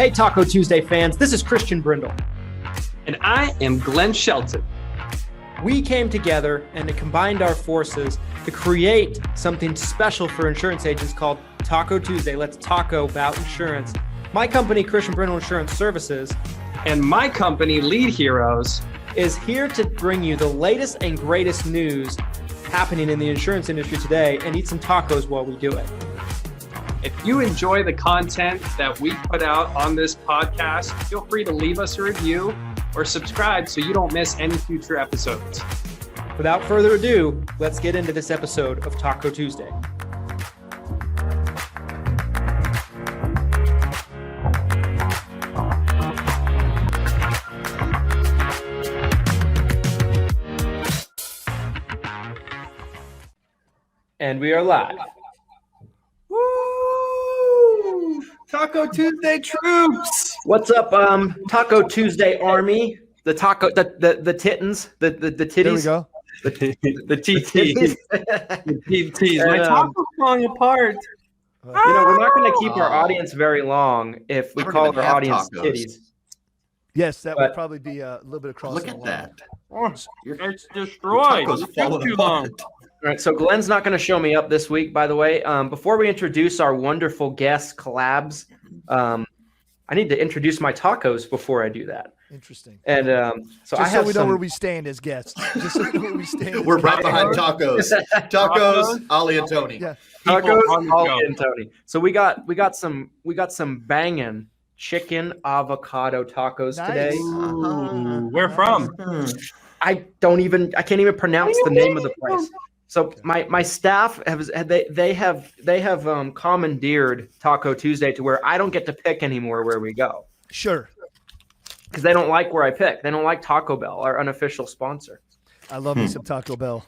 Hey, Taco Tuesday fans, this is Christian Brindle. And I am Glenn Shelton. We came together and combined our forces to create something special for insurance agents called Taco Tuesday. Let's taco about insurance. My company, Christian Brindle Insurance Services, and my company, Lead Heroes, is here to bring you the latest and greatest news happening in the insurance industry today and eat some tacos while we do it. If you enjoy the content that we put out on this podcast, feel free to leave us a review or subscribe so you don't miss any future episodes. Without further ado, let's get into this episode of Taco Tuesday. And we are live. Woo! Taco Tuesday troops. What's up, Taco Tuesday Army? The taco, the tittins, the titties. There we go. The TTs. The TTs. My taco's falling apart. You know, we're not going to keep our audience very long if we call our audience titties. Yes, that would probably be a little bit of crossing. Look at that. It's destroyed. Tacos falling Too long. apart. All right, so Glenn's not going to show me up this week, by the way. Before we introduce our wonderful guest collabs, I need to introduce my tacos before I do that. Interesting. And so I have we know where we stand as guests. Just so we know where we stand. We're right behind tacos. Tacos, Allie and Tony. Yeah. tacos, Allie and Tony. So we got some banging chicken avocado tacos today. Ooh, where from? I can't even pronounce the name of the place. So my staff have commandeered Taco Tuesday to where I don't get to pick anymore where we go. Sure. Because they don't like where I pick. They don't like Taco Bell, our unofficial sponsor. I love me some Taco Bell.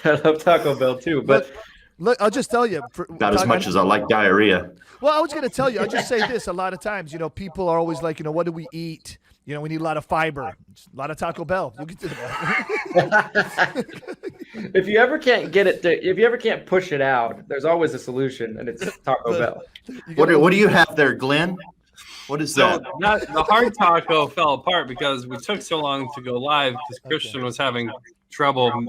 I love Taco Bell too, but look, I'll just tell you. About as much as I like diarrhea. Well, I was going to tell you. I'll just say this. A lot of times, people are always like, what do we eat? We need a lot of fiber. A lot of Taco Bell. You'll get to that. if you ever can't push it out, there's always a solution, and it's Taco Bell. What do you have there, Glenn? What is that? The hard taco fell apart because we took so long to go live because Christian was having trouble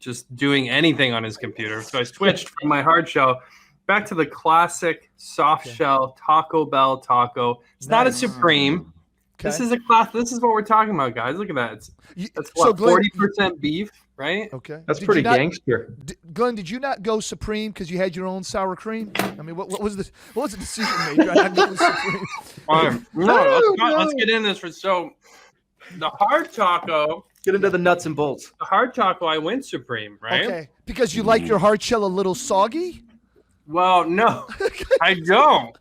just doing anything on his computer. So I switched from my hard shell back to the classic soft shell Taco Bell taco. It's not a Supreme. Okay. This is a class. This is what we're talking about, guys. Look at that. That's what, 40% beef, right? Okay. That's pretty gangster. Glenn, did you not go Supreme because you had your own sour cream? I mean, what was the decision made? Not going Supreme. Let's get in this. So the hard taco. Get into the nuts and bolts. The hard taco, I went Supreme, right? Okay. Because you like your hard shell a little soggy? Well, no, I don't.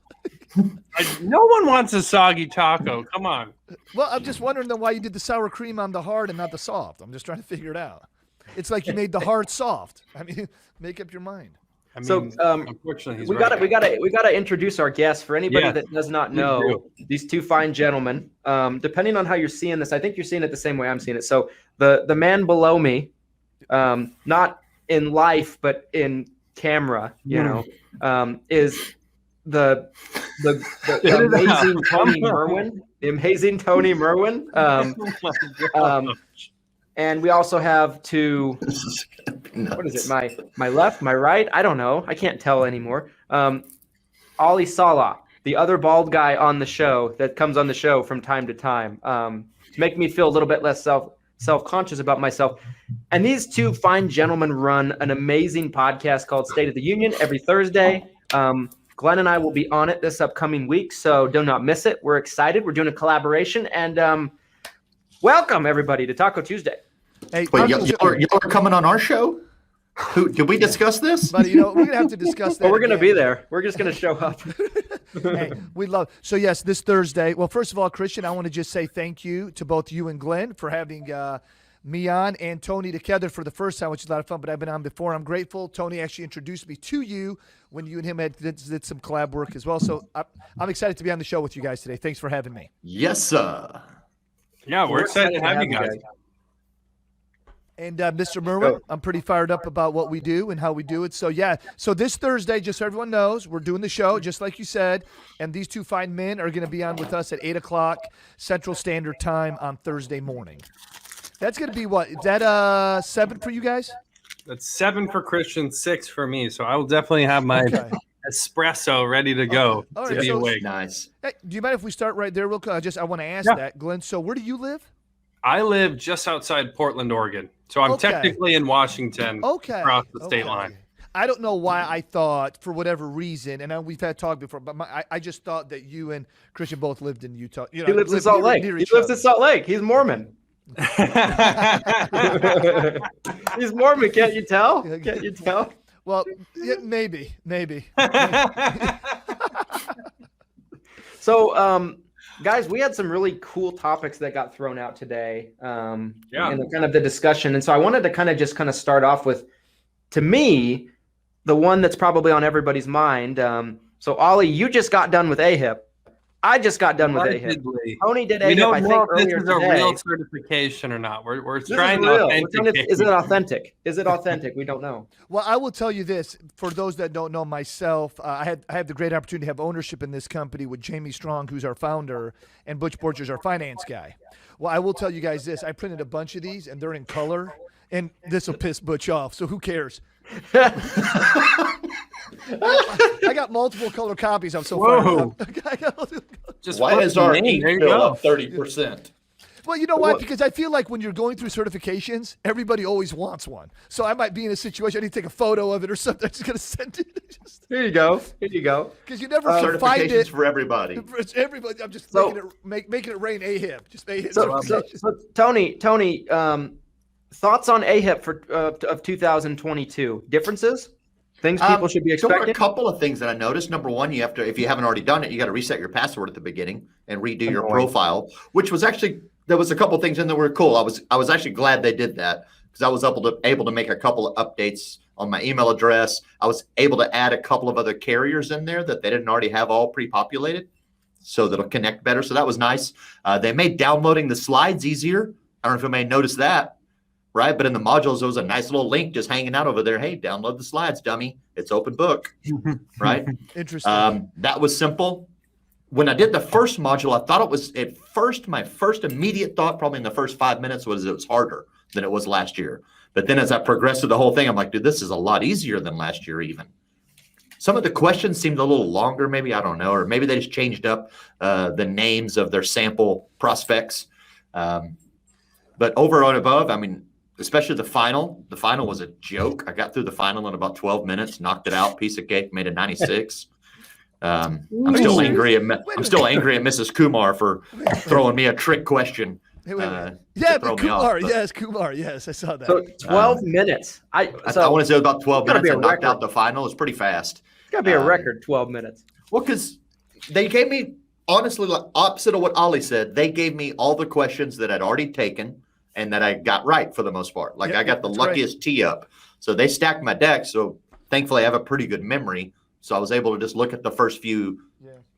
No one wants a soggy taco. Come on. Well, I'm just wondering then why you did the sour cream on the hard and not the soft. I'm just trying to figure it out. It's like you made the hard soft. I mean, make up your mind. I mean, unfortunately, we gotta introduce our guests. For anybody that does not know, these two fine gentlemen. Depending on how you're seeing this, I think you're seeing it the same way I'm seeing it. So the man below me, not in life but in camera, is the amazing Tony Merwin. The amazing Tony Merwin. And we also have two. What is it? My left, my right? I don't know. I can't tell anymore. Allie Salah, the other bald guy on the show that comes on the show from time to time, to make me feel a little bit less self-conscious about myself. And these two fine gentlemen run an amazing podcast called State of the Union every Thursday. Glenn and I will be on it this upcoming week, so do not miss it. We're excited. We're doing a collaboration, and welcome everybody to Taco Tuesday. Hey, wait, y'all are coming on our show? Did we discuss this? But we're gonna have to discuss that. Well, we're gonna be there. We're just gonna show up. Hey, we love. So yes, this Thursday. Well, first of all, Christian, I want to just say thank you to both you and Glenn for having me on and Tony together for the first time, which is a lot of fun. But I've been on before. I'm grateful. Tony actually introduced me to you when you and him did some collab work as well. So I'm excited to be on the show with you guys today. Thanks for having me. Yes, sir. Yeah, we're excited to have you guys. And Mr. Merwin, I'm pretty fired up about what we do and how we do it. So, yeah. So this Thursday, just so everyone knows, we're doing the show, just like you said. And these two fine men are going to be on with us at 8 o'clock Central Standard Time on Thursday morning. That's going to be what? Is that 7 for you guys? That's 7 for Christian, 6 for me. So I will definitely have my espresso ready to go All right, to be so- awake. Nice. Hey, do you mind if we start right there real quick? I want to ask that, Glenn. So where do you live? I live just outside Portland, Oregon. So I'm technically in Washington across the state line. I don't know why I thought, for whatever reason, and we've had talk before, but I just thought that you and Christian both lived in Utah. You know, He lives in Salt Lake. He lives in Salt Lake. He's Mormon. He's Mormon. Can't you tell? Can't you tell? Well, yeah, maybe. So, guys, we had some really cool topics that got thrown out today in the, kind of the discussion. And so I wanted to kind of start off with, to me, the one that's probably on everybody's mind. So, Allie, you just got done with AHIP. I just got done with AHIP. Tony did AHIP, We don't I think, know if earlier this is today. a real certification or not. We're This trying is to real. authenticate. Is it authentic? Is it authentic? We don't know. Well, I will tell you this. For those that don't know myself, I had the great opportunity to have ownership in this company with Jamie Strong, who's our founder, and Butch Borchers, our finance guy. Well, I will tell you guys this. I printed a bunch of these, and they're in color, and this will piss Butch off, so who cares? I got multiple color copies. I'm so fired up. Just Why is our ink there you bill go. up 30%? Well, you know what? Because I feel like when you're going through certifications, everybody always wants one. So I might be in a situation I need to take a photo of it or something. I'm just going to send it. Here you go. Here you go. Because you never can find Certifications it. for everybody. It's everybody. I'm just So- making it rain AHIP. Just AHIP. So Tony, thoughts on AHIP for of 2022? Differences? Things people should be So there are expecting? a couple of things that I noticed. Number one, you have to, if you haven't already done it, you got to reset your password at the beginning and redo your profile, which was actually, there was a couple of things in there were cool. I was actually glad they did that because I was able to make a couple of updates on my email address. I was able to add a couple of other carriers in there that they didn't already have all pre-populated, so that'll connect better. So that was nice. They made downloading the slides easier. I don't know if you may notice that. Right. But in the modules, there was a nice little link just hanging out over there. Hey, download the slides, dummy. It's open book. Right. Interesting. That was simple. When I did the first module, I thought it was at first, my first immediate thought, probably in the first 5 minutes, was it was harder than it was last year. But then as I progressed through the whole thing, I'm like, dude, this is a lot easier than last year even. Some of the questions seemed a little longer, maybe, I don't know, or maybe they just changed up the names of their sample prospects. But over and above, I mean, especially the final was a joke. I got through the final in about 12 minutes, knocked it out, piece of cake, made a 96. I'm still angry at Mrs. Kumar for throwing me a trick question. Yeah, but Kumar. Kumar. Yes, I saw that. So 12 minutes. I want to say about 12 gotta minutes. be a I knocked record. out the final. It's pretty fast. It's got to be a record, 12 minutes. Well, because they gave me, honestly, like opposite of what Ollie said, they gave me all the questions that I'd already taken and that I got right for the most part. Like I got the luckiest tee up. So they stacked my deck. So thankfully I have a pretty good memory. So I was able to just look at the first few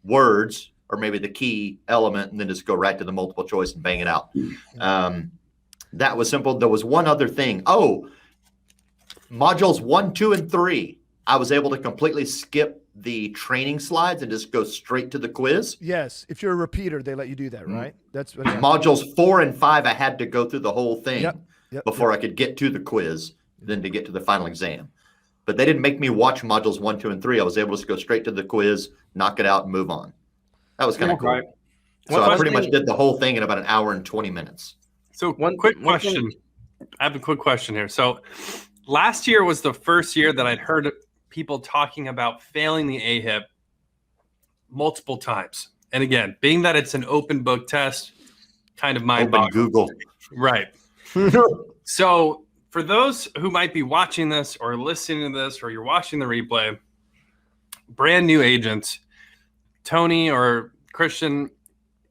words or maybe the key element and then just go right to the multiple choice and bang it out. That was simple. There was one other thing. Modules 1, 2, and 3. I was able to completely skip the training slides and just go straight to the quiz. Yes, if you're a repeater, they let you do that, right? That's what Modules 4 and 5, I had to go through the whole thing before Yep. I could get to the quiz, then to get to the final exam. But they didn't make me watch modules 1, 2, and 3. I was able to go straight to the quiz, knock it out, and move on. That was kind of cool. Right. So I pretty much did the whole thing in about an hour and 20 minutes. So quick question. I have a quick question here. So last year was the first year that I'd heard people talking about failing the AHIP multiple times. And again, being that it's an open book test, kind of mind-boggling. Google. Right. So for those who might be watching this or listening to this, or you're watching the replay, brand new agents, Tony or Christian,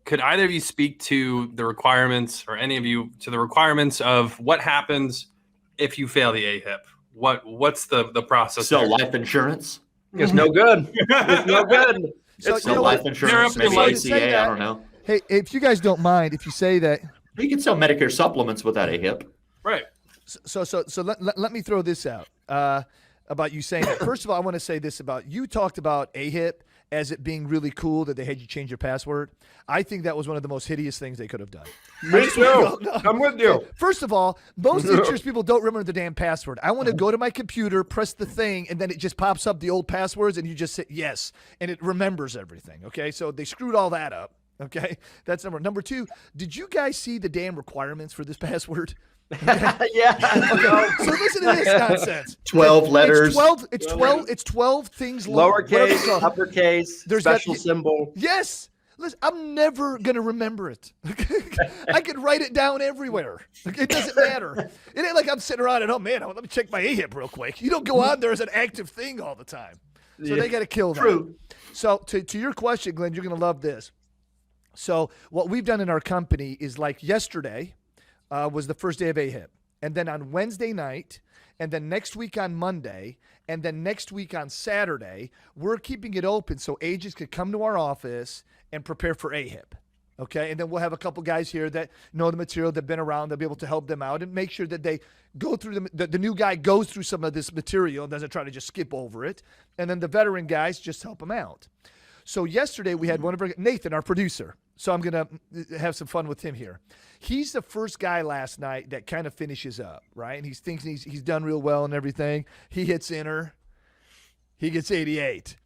could either of you speak to the requirements, or any of you to the requirements of what happens if you fail the AHIP? What's the process? So there? life insurance? It's no good. It's no good. So life insurance, maybe ACA, I don't know. Hey, if you guys don't mind, if you say that. You can sell Medicare supplements without AHIP. Right. So let me throw this out about you saying that. First of all, I want to say this about you talked about AHIP as it being really cool that they had you change your password. I think that was one of the most hideous things they could have done. Me too. I'm with you. First of all, most insurance people don't remember the damn password. I want to go to my computer, press the thing, and then it just pops up the old passwords, and you just hit yes, and it remembers everything. Okay, so they screwed all that up. Okay, that's number two. Did you guys see the damn requirements for this password? Okay. Yeah. Okay. So listen to this nonsense. 12 letters. It's 12 things long. Lowercase, uppercase, There's special symbol. Yes. Listen, I'm never going to remember it. I can write it down everywhere. It doesn't matter. It ain't like I'm sitting around and, oh, man, let me check my AHIP real quick. You don't go on there as an active thing all the time. So they got to kill that. True. So to your question, Glenn, you're going to love this. So what we've done in our company is like yesterday was the first day of AHIP. And then on Wednesday night, and then next week on Monday, and then next week on Saturday, we're keeping it open so agents could come to our office and prepare for AHIP. Okay, and then we'll have a couple guys here that know the material, that've been around, they'll be able to help them out and make sure that they go through the new guy goes through some of this material and doesn't try to just skip over it. And then the veteran guys just help them out. So yesterday we had one of our, Nathan, our producer. So I'm going to have some fun with him here. He's the first guy last night that kind of finishes up, right? And he's thinking he's done real well and everything. He hits enter. He gets 88.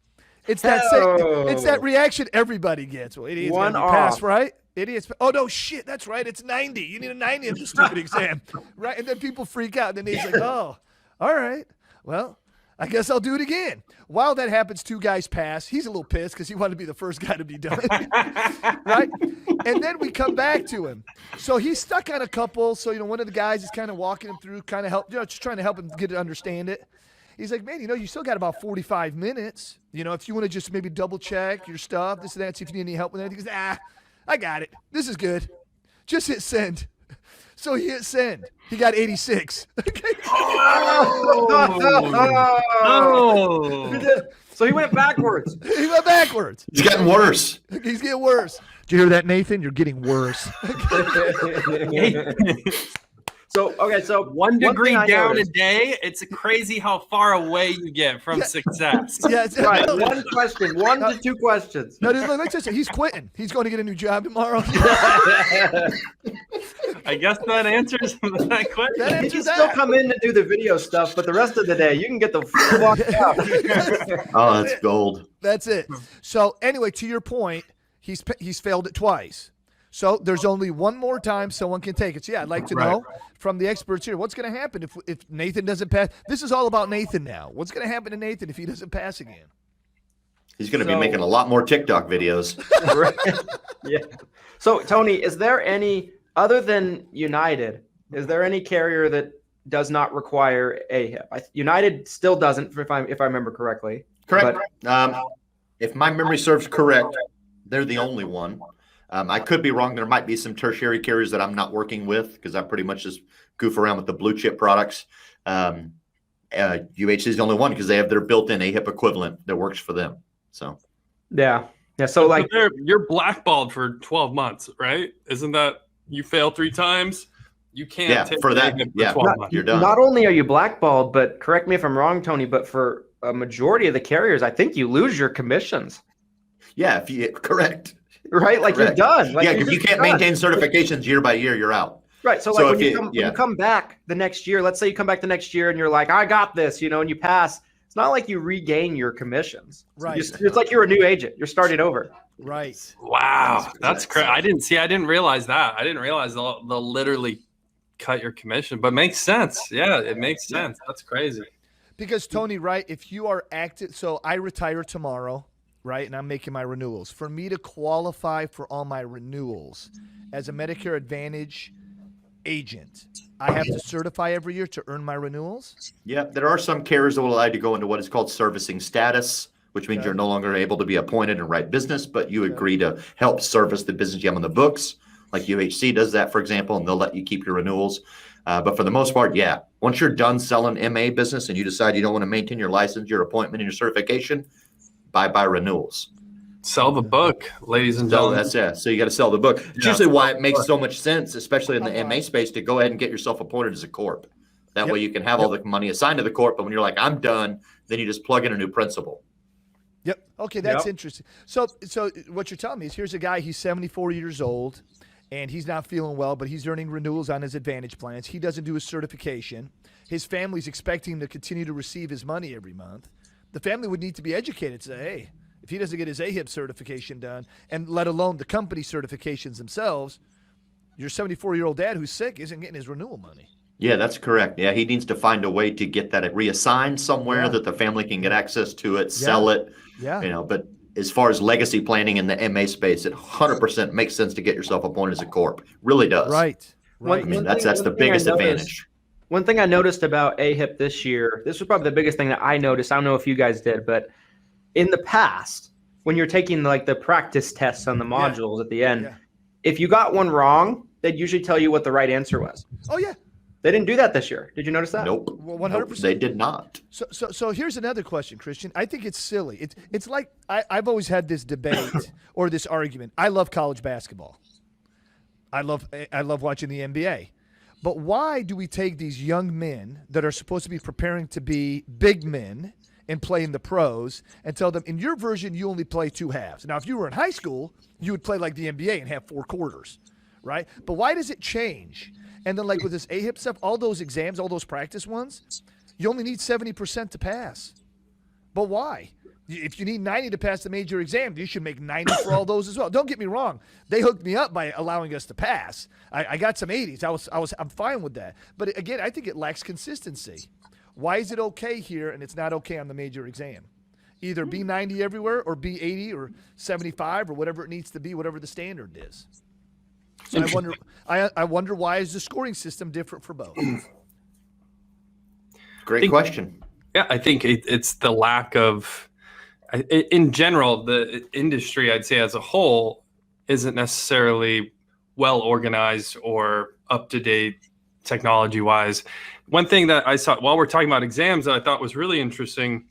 It's that reaction everybody gets. Well, idiot's One gonna off. pass, right? Idiots. Oh no, shit, that's right. It's 90. You need a 90 in the stupid exam, right? And then people freak out. And then he's like, oh, all right. Well, I guess I'll do it again. While that happens, two guys pass. He's a little pissed because he wanted to be the first guy to be done, right? And then we come back to him. So he's stuck on a couple. So, one of the guys is kind of walking him through, kind of help, just trying to help him get to understand it. He's like, man, you still got about 45 minutes. If you want to just maybe double check your stuff, this and that, see if you need any help with anything. He goes, I got it. This is good. Just hit send. So he hit send. He got 86. Okay. So he went backwards. He went backwards. It's getting worse. He's getting worse. Did you hear that, Nathan? You're getting worse. So 1 degree thing I down noticed- a day. It's crazy how far away you get from success. Yeah, Right. One question. 1 to 2 questions. No, let's just say he's quitting. He's going to get a new job tomorrow. I guess that answers that question. That You answers can that. still come in to do the video stuff, but the rest of the day you can get the fuck out. Oh, that's gold. That's it. So anyway, to your point, he's failed it twice. So there's only one more time someone can take it. So yeah, I'd like to know from the experts here, what's going to happen if Nathan doesn't pass? This is all about Nathan now. What's going to happen to Nathan if he doesn't pass again? He's going to be making a lot more TikTok videos. Right. Yeah. So Tony, is there any other than United? Is there any carrier that does not require AHIP? United still doesn't, if I remember correctly. Correct. But, If my memory serves correct, they're the only one. I could be wrong. There might be some tertiary carriers that I'm not working with because I pretty much just goof around with the blue chip products. UHC is the only one because they have their built-in AHIP equivalent that works for them. So yeah. So like you're blackballed for 12 months, right? Isn't that you fail 3 times? You can't take for that. AHIP Yeah, 12 months. you're done. not only are you blackballed, but correct me if I'm wrong, Tony, but for a majority of the carriers, I think you lose your commissions. Yeah, correct. Right? Like Correct. you're done. Like Yeah, you're because you just can't done. maintain certifications year by year. You're out. Right. So So like if when you- you come back the next year, let's say you come back the next year and you're like, I got this, and you pass. It's not like you regain your commissions. Right. It's like you're a new agent. You're starting over. Right. Wow, that's crazy. I didn't realize that. I didn't realize they'll literally cut your commission, but makes sense. Yeah, it makes sense. That's crazy. Because Tony, right, if you are active, so I retire tomorrow, right, and I'm making my renewals. For me to qualify for all my renewals as a Medicare Advantage agent, I have to certify every year to earn my renewals? Yeah, there are some carriers that will allow you to go into what is called servicing status, which means Okay. you're no longer able to be appointed and write business, but you agree to help service the business you have on the books. Like UHC does that, for example, and they'll let you keep your renewals. But for the most part, yeah, once you're done selling MA business and you decide you don't want to maintain your license, your appointment, and your certification, bye-bye renewals. Sell the book, ladies and So gentlemen. that's it. So you got to sell the book. It's Yeah. usually why it makes so much sense, especially in the MA space, to go ahead and get yourself appointed as a corp. That way you can have all the money assigned to the corp, but when you're like, I'm done, then you just plug in a new principal. Yep. Okay, that's interesting. So what you're telling me is here's a guy, he's 74 years old, and he's not feeling well, but he's earning renewals on his Advantage plans. He doesn't do his certification. His family's expecting him to continue to receive his money every month. The family would need to be educated to say, hey, if he doesn't get his AHIP certification done, and let alone the company certifications themselves, your 74-year-old dad who's sick isn't getting his renewal money. Yeah, that's correct. Yeah, he needs to find a way to get that reassigned somewhere that the family can get access to it, sell it. Yeah. But as far as legacy planning in the MA space, it 100% makes sense to get yourself appointed as a corp. Really does. Right. I mean, that's the biggest advantage. One thing I noticed about AHIP this year, this was probably the biggest thing that I noticed. I don't know if you guys did, but in the past, when you're taking like the practice tests on the modules at the end, if you got one wrong, they'd usually tell you what the right answer was. Oh, yeah. They didn't do that this year. Did you notice that? Nope. 100%. Nope, they did not. So here's another question, Christian. I think it's silly. It's like I've always had this debate or this argument. I love college basketball. I love watching the NBA. But why do we take these young men that are supposed to be preparing to be big men and play in the pros and tell them, in your version, you only play 2 halves? Now, if you were in high school, you would play like the NBA and have 4 quarters, right? But why does it change? And then like with this AHIP stuff, all those exams, all those practice ones, you only need 70% to pass. But why? If you need 90 to pass the major exam, you should make 90 for all those as well. Don't get me wrong. They hooked me up by allowing us to pass. I got some 80s. I'm fine with that. But again, I think it lacks consistency. Why is it okay here and it's not okay on the major exam? Either be 90 everywhere or be 80 or 75 or whatever it needs to be, whatever the standard is. So I wonder why is the scoring system different for both? Great question. Yeah, I think it's the lack of, in general, the industry, I'd say as a whole, isn't necessarily well organized or up to date technology wise. One thing that I saw while we're talking about exams that I thought was really interesting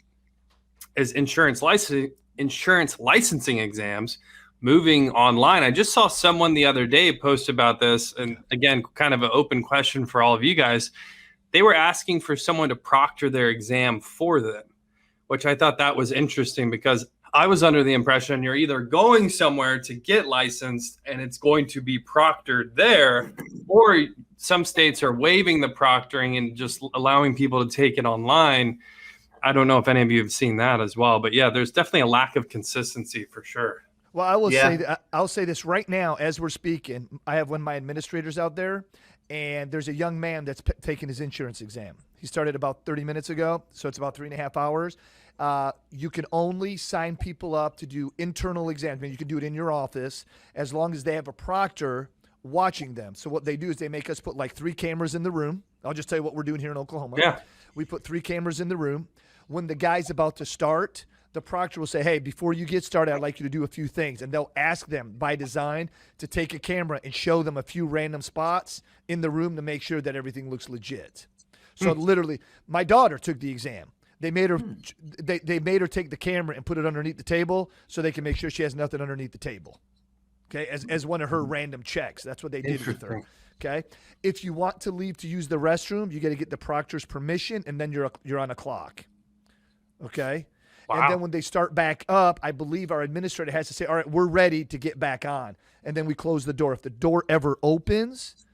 is insurance licensing exams moving online. I just saw someone the other day post about this, and again, kind of an open question for all of you guys. They were asking for someone to proctor their exam for them, which I thought that was interesting because I was under the impression you're either going somewhere to get licensed and it's going to be proctored there, or some states are waiving the proctoring and just allowing people to take it online. I don't know if any of you have seen that as well, but yeah, there's definitely a lack of consistency for sure. Well, I'll say this right now as we're speaking. I have one of my administrators out there, and there's a young man that's taking his insurance exam. He started about 30 minutes ago, so it's about 3.5 hours. You can only sign people up to do internal exams. I mean, you can do it in your office as long as they have a proctor watching them. So what they do is they make us put like 3 cameras in the room. I'll just tell you what we're doing here in Oklahoma. Yeah. We put 3 cameras in the room. When the guy's about to start, the proctor will say, hey, before you get started, I'd like you to do a few things. And they'll ask them by design to take a camera and show them a few random spots in the room to make sure that everything looks legit. So literally, my daughter took the exam. They made her they made her take the camera and put it underneath the table so they can make sure she has nothing underneath the table. Okay, as one of her random checks. That's what they did with her. Okay? If you want to leave to use the restroom, you got to get the proctor's permission, and then you're on a clock. Okay? Wow. And then when they start back up, I believe our administrator has to say, all right, we're ready to get back on. And then we close the door. If the door ever opens,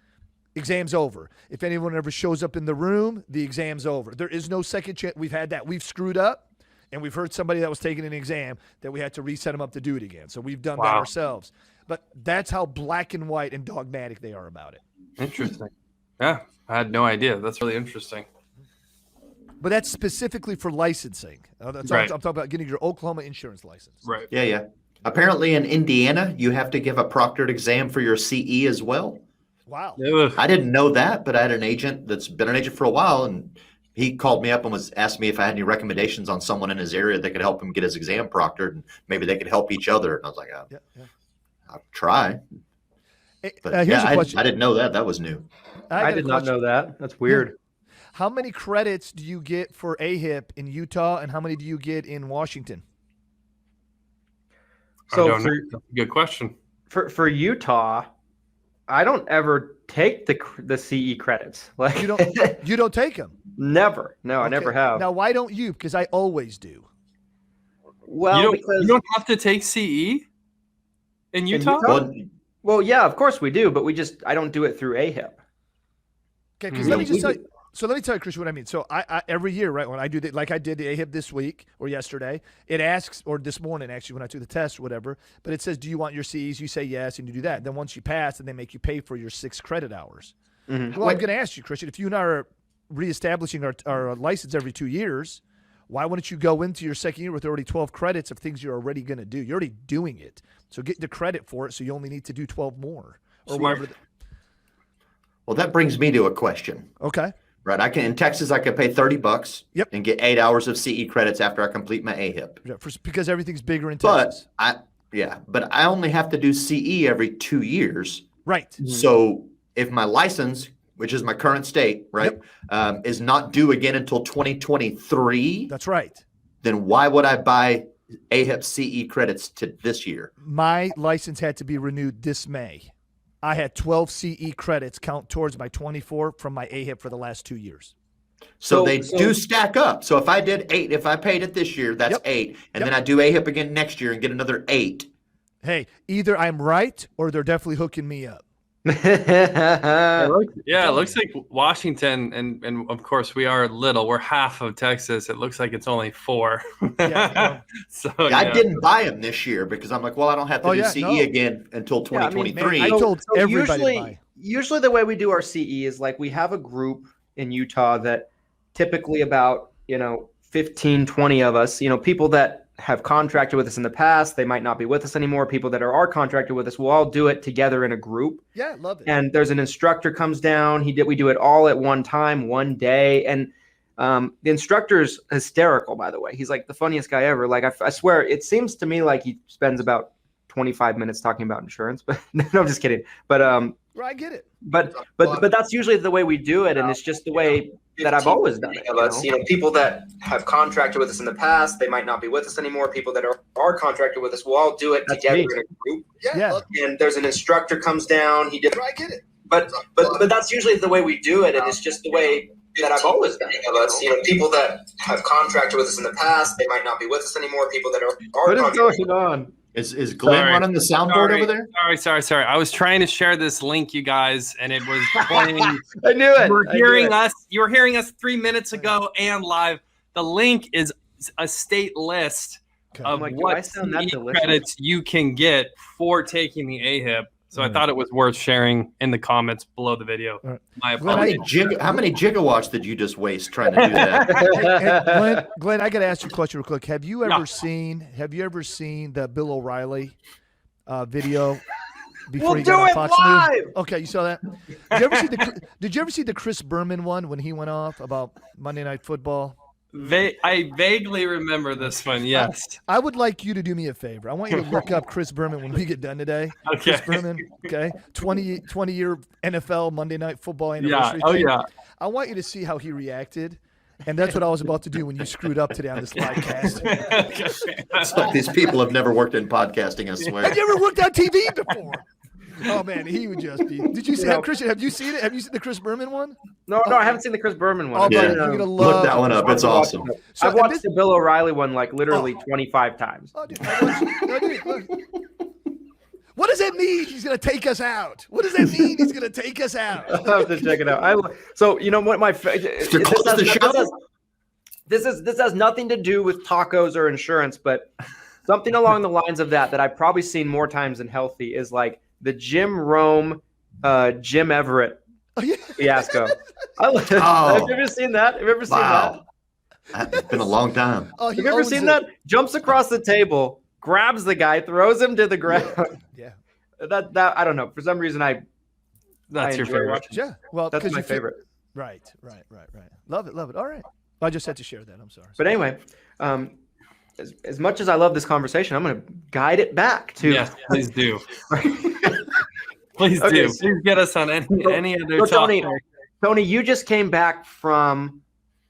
exam's over. If anyone ever shows up in the room, the exam's over. There is no second chance. We've had that. We've screwed up, and we've heard somebody that was taking an exam that we had to reset them up to do it again. So we've done that ourselves. But that's how black and white and dogmatic they are about it. Interesting. Yeah, I had no idea. That's really interesting. But that's specifically for licensing. That's right. I'm talking about getting your Oklahoma insurance license. Right. Yeah. Apparently in Indiana, you have to give a proctored exam for your CE as well. Wow. I didn't know that, but I had an agent that's been an agent for a while, and he called me up and asked me if I had any recommendations on someone in his area that could help him get his exam proctored, and maybe they could help each other. And I was like, I'll try. But here's a question. I didn't know that. That was new. I did not know that. That's weird. How many credits do you get for AHIP in Utah, and how many do you get in Washington? So that's a good question. For Utah, I don't ever take the CE credits. Like you don't take them? Never. No, Okay. I never have. Now, why don't you? Because I always do. Well, you don't have to take CE in Utah? Well, yeah, of course we do, but I don't do it through AHIP. Okay, because let me just tell you. So let me tell you, Christian, what I mean. So I every year, right, when I do like I did the AHIP this week or yesterday, it asks, or this morning actually when I took the test or whatever, but it says, do you want your CEs? You say yes, and you do that. Then once you pass, then they make you pay for your 6 credit hours. Mm-hmm. Well, I'm going to ask you, Christian, if you and I are reestablishing our license every 2 years, why wouldn't you go into your second year with already 12 credits of things you're already going to do? You're already doing it. So get the credit for it so you only need to do 12 more or whatever. Well, that brings me to a question. Okay. Right. In Texas, I can pay $30 and get 8 hours of CE credits after I complete my AHIP. Yeah, because everything's bigger in Texas. But I only have to do CE every 2 years. Right. Mm-hmm. So if my license, which is my current state, right, is not due again until 2023. That's right. Then why would I buy AHIP CE credits to this year? My license had to be renewed this May. I had 12 CE credits count towards my 24 from my AHIP for the last 2 years. So they do stack up. So if I did 8, if I paid it this year, that's 8. And then I do AHIP again next year and get another 8. Hey, either I'm right or they're definitely hooking me up. It looks like Washington, and of course we are little. We're half of Texas. It looks like it's only 4. I didn't buy them this year because I'm like, well, I don't have to do CE again until 2023. I told everybody to buy. Usually the way we do our CE is like we have a group in Utah that typically about 15, 20 of us, people that have contracted with us in the past, they might not be with us anymore. People that are contracted with us, we'll all do it together in a group. Yeah, love it. And there's an instructor comes down. We do it all at one time, one day. And the instructor's hysterical, by the way. He's like the funniest guy ever. Like I swear, it seems to me like he spends about 25 minutes talking about insurance, but no, I'm just kidding. But I get it. But that's usually the way we do it, and it's just the way that I've always done it. People that have contracted with us in the past, they might not be with us anymore. People that are contracted with us, we'll all do it together in a group. Yeah. And there's an instructor comes down. I get it. But that's usually the way we do it, and it's just the way that I've always done it. People that have contracted with us in the past, they might not be with us anymore. People that are what is going on? Is Glenn running the soundboard over there? Sorry. I was trying to share this link, you guys, and it was playing. I knew it. You were hearing us 3 minutes ago and live. The link is a state list of what CE credits you can get for taking the AHIP. So I thought it was worth sharing in the comments below the video. Right. My apologies. How many gigawatts did you just waste trying to do that? Glenn, I got to ask you a question real quick. Have you ever seen the Bill O'Reilly video before he got on Fox News? Okay, you saw that? Did you ever see the Chris Berman one when he went off about Monday Night Football? I vaguely remember this one, yes. I would like you to do me a favor. I want you to look up Chris Berman when we get done today. Okay. Chris Berman, 20-year NFL Monday Night Football anniversary. Yeah. I want you to see how he reacted. And that's what I was about to do when you screwed up today on this live cast. It's like these people have never worked in podcasting, I swear. Have you ever worked on TV before? Oh, man, he would just be. Did you see that, Christian? Have you seen it? Have you seen the Chris Berman one? No, I haven't seen the Chris Berman one. Oh, yeah. You're gonna look that one up. It's awesome. So I've watched the Bill O'Reilly one like literally 25 times. Oh, dude, look. What does that mean? He's going to take us out. What does that mean? He's going to take us out. I'll have to check it out. So you know what this has nothing to do with tacos or insurance, but something along the lines of that I've probably seen more times than healthy is like the Jim Rome, Jim Everett fiasco. Have you ever seen that? Have you ever seen that? It's been a long time. Have you ever seen that? Jumps across the table, grabs the guy, throws him to the ground. Yeah. That I don't know. For some reason, that's your favorite. Yeah. Well, that's my favorite. Right. Love it. All right. I just had to share that. I'm sorry. But anyway, as much as I love this conversation, I'm going to guide it back to. Yes, please do. Please do. Please get us on any other topic. Tony, you just came back from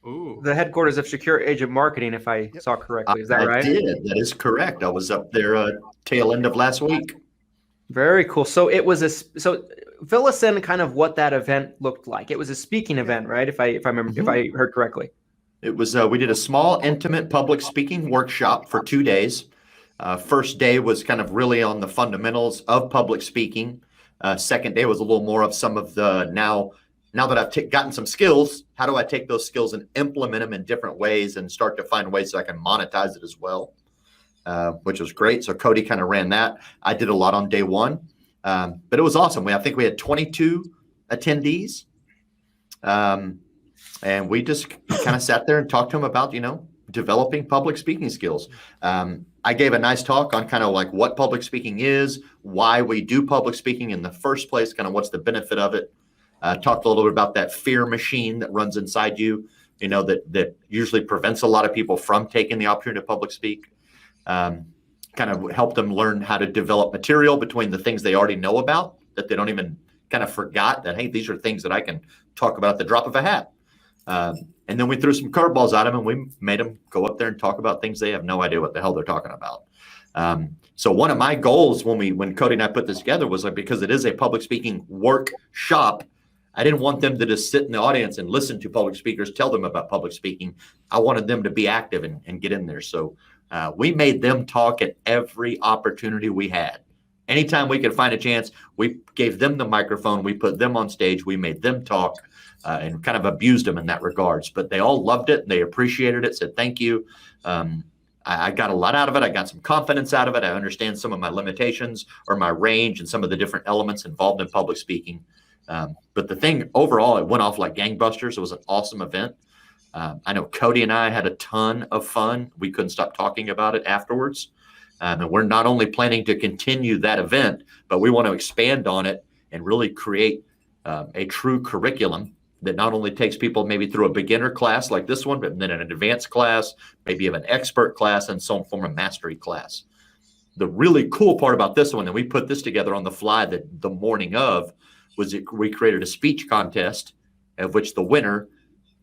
the headquarters of Secure Agent Marketing, if I saw correctly. Is that right? I did. That is correct. I was up there tail end of last week. Very cool. So it was fill us in kind of what that event looked like. It was a speaking event, right? If I remember, if I heard correctly. It was, we did a small, intimate public speaking workshop for 2 days. First day was kind of really on the fundamentals of public speaking. Second day was a little more of some of the now that I've gotten some skills, how do I take those skills and implement them in different ways and start to find ways so I can monetize it as well, which was great. So Cody kind of ran that. I did a lot on day one, but it was awesome. I think we had 22 attendees. And we just kind of sat there and talked to them about, developing public speaking skills. I gave a nice talk on kind of like what public speaking is, why we do public speaking in the first place, kind of what's the benefit of it. Talked a little bit about that fear machine that runs inside you, that usually prevents a lot of people from taking the opportunity to public speak. Kind of helped them learn how to develop material between the things they already know about that they don't even kind of forgot that, hey, these are things that I can talk about at the drop of a hat. And then we threw some curveballs at them and we made them go up there and talk about things they have no idea what the hell they're talking about. So one of my goals when Cody and I put this together was like, because it is a public speaking workshop, I didn't want them to just sit in the audience and listen to public speakers tell them about public speaking. I wanted them to be active and get in there. So we made them talk at every opportunity we had. Anytime we could find a chance, we gave them the microphone. We put them on stage. We made them talk. And kind of abused them in that regards, but they all loved it. They appreciated it, said thank you. I got a lot out of it. I got some confidence out of it. I understand some of my limitations or my range and some of the different elements involved in public speaking. But the thing overall, it went off like gangbusters. It was an awesome event. I know Cody and I had a ton of fun. We couldn't stop talking about it afterwards. And we're not only planning to continue that event, but we want to expand on it and really create a true curriculum that not only takes people maybe through a beginner class like this one, but then an advanced class, maybe of an expert class and some form of mastery class. The really cool part about this one, and we put this together on the fly the morning of, was we created a speech contest of which the winner